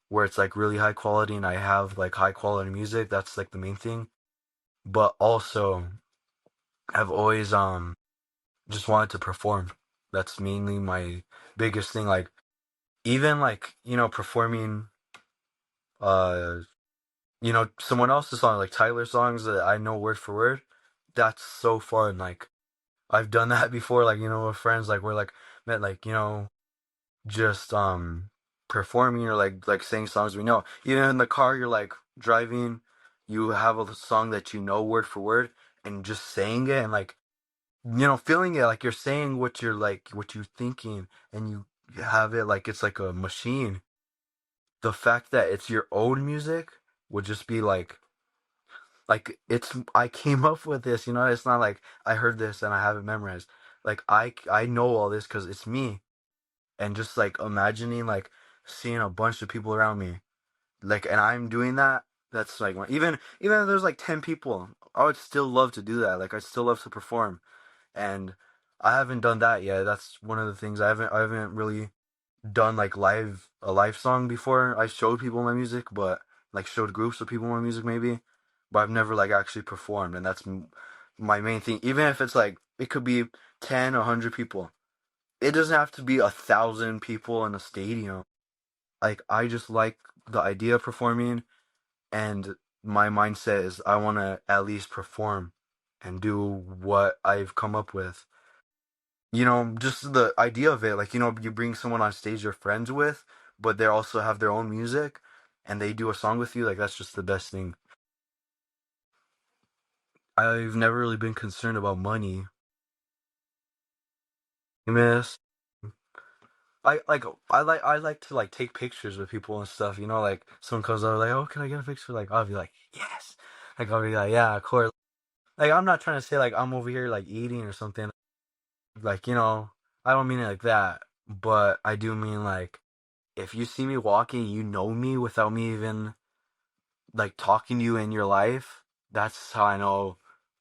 where it's like really high quality and I have like high quality music, that's like the main thing. But also I've always just wanted to perform. That's mainly my biggest thing, like even like performing uh someone else's song, like Tyler songs that I know word for word. That's so fun. Like I've done that before, like, with friends, like we're like met like, just performing or like saying songs we know. Even in the car, you're like driving, you have a song that you know word for word and just saying it and like feeling it like you're saying what you're thinking and you have it like it's like a machine. The fact that it's your own music would just be like it's I came up with this, it's not like I heard this and I have it memorized. Like I know all this because it's me, and just like imagining like seeing a bunch of people around me, like, and I'm doing that. That's like even if there's like 10 people, I would still love to do that. Like I still love to perform, and I haven't done that yet. That's one of the things I haven't really done like a live song before. I showed people my music, but like showed groups of people my music maybe, but I've never like actually performed, and that's my main thing. Even if it's like it could be 10 or 100 people, it doesn't have to be 1,000 people in a stadium. Like I just like the idea of performing, and my mindset is I want to at least perform and do what I've come up with. Just the idea of it, like, you bring someone on stage you're friends with, but they also have their own music and they do a song with you, like, that's just the best thing. I've never really been concerned about money. Miss, I like to like take pictures with people and stuff, like someone comes over like, oh, can I get a picture? Like I'll be like, yes. Like I'll be like, yeah, of course. Like I'm not trying to say like I'm over here like eating or something. Like, I don't mean it like that, but I do mean like if you see me walking, you know me without me even like talking to you in your life, that's how I know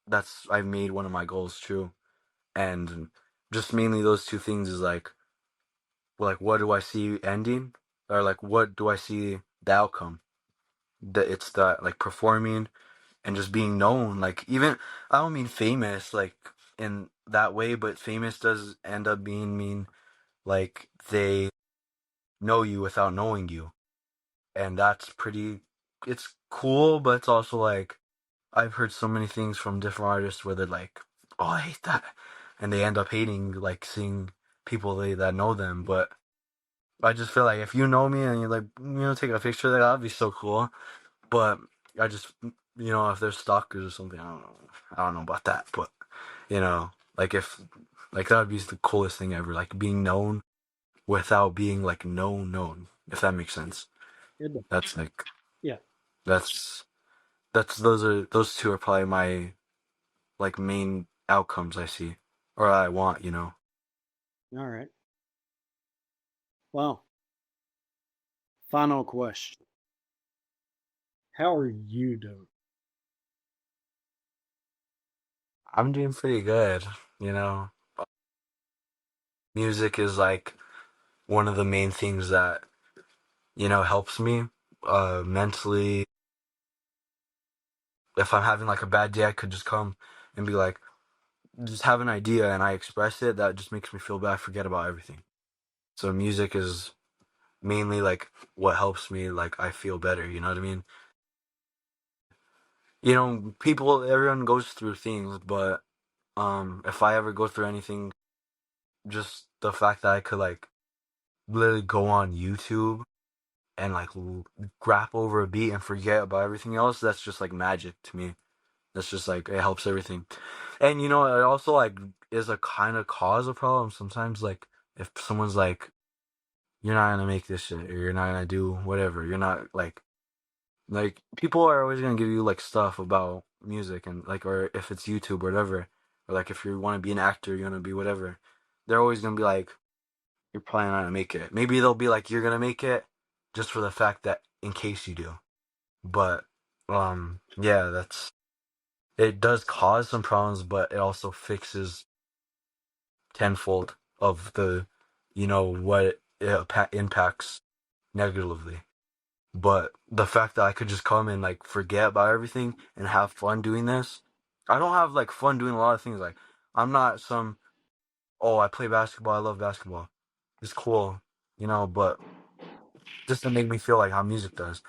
that's I've made one of my goals true. And just mainly those two things is like what do I see ending? Or like what do I see the outcome? That it's the like performing and just being known. Like even I don't mean famous like in that way, but famous does end up being mean like they know you without knowing you. And that's pretty it's cool, but it's also like I've heard so many things from different artists where they're like, oh, I hate that, and they end up hating like seeing people that know them. But I just feel like if you know me and you like take a picture, that'd be so cool. But I just if they're stalkers or something, I don't know about that. But like if like that would be the coolest thing ever, like being known without being like known, if that makes sense. It does. That's like Yeah. that's those two are probably my like main outcomes I see or I want. All right. Well, final question. How are you doing? I'm doing pretty good. You know, music is like one of the main things that helps me mentally. If I'm having like a bad day, I could just come and be like, just have an idea and I express it. That just makes me feel bad, forget about everything. So music is mainly like what helps me. Like I feel better. You know what I mean? Everyone goes through things, but if I ever go through anything, just the fact that I could like literally go on YouTube and like rap over a beat and forget about everything else, that's just like magic to me. That's just like it helps everything. And it also like is a kind of cause a problem sometimes. Like if someone's like, you're not gonna make this shit, or you're not gonna do whatever, you're not like people are always gonna give you like stuff about music and like or if it's YouTube or whatever, or like if you want to be an actor, you want to be whatever, they're always gonna be like, you're probably not gonna make it. Maybe they'll be like, you're gonna make it, just for the fact that in case you do. But yeah, that's it does cause some problems, but it also fixes tenfold of the what it impacts negatively. But the fact that I could just come and like forget about everything and have fun doing this, I don't have like fun doing a lot of things. Like I'm not some, oh, I play basketball, I love basketball. It's cool, but just to make me feel like how music does.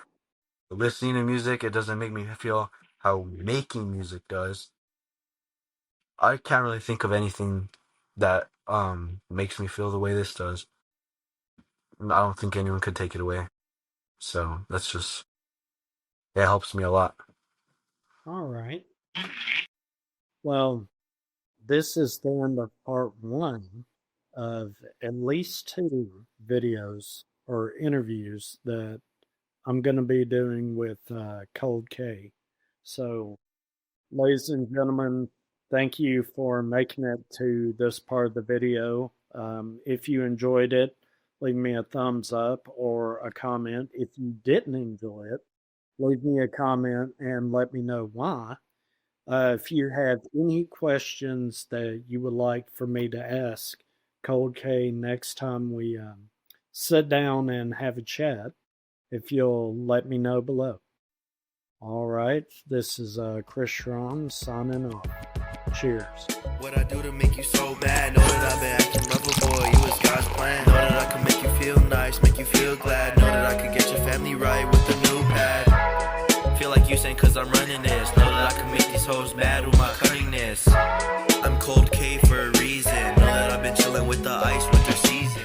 listening to music. It doesn't make me feel how making music does. I can't really think of anything that makes me feel the way this does. I don't think anyone could take it away. So that's just it helps me a lot. All right. Well, this is the end of part one of at least two videos or interviews that I'm going to be doing with KoldKay. So, ladies and gentlemen, thank you for making it to this part of the video. If you enjoyed it, leave me a thumbs up or a comment. If you didn't enjoy it, leave me a comment and let me know why. If you have any questions that you would like for me to ask KoldKay next time we sit down and have a chat, if you'll let me know below. All right, this is Chris Schramm signing off. Cheers. What I do to make you so mad? Know that I've been acting lovable, you was God's plan. Know that I can make you feel nice, make you feel glad. Know that I can get your family right with the new pad. Feel like you saying cause I'm running this. Know that I can make these hoes mad with my cunningness. I'm KoldKay for a reason. Know that I've been chilling with the ice winter season.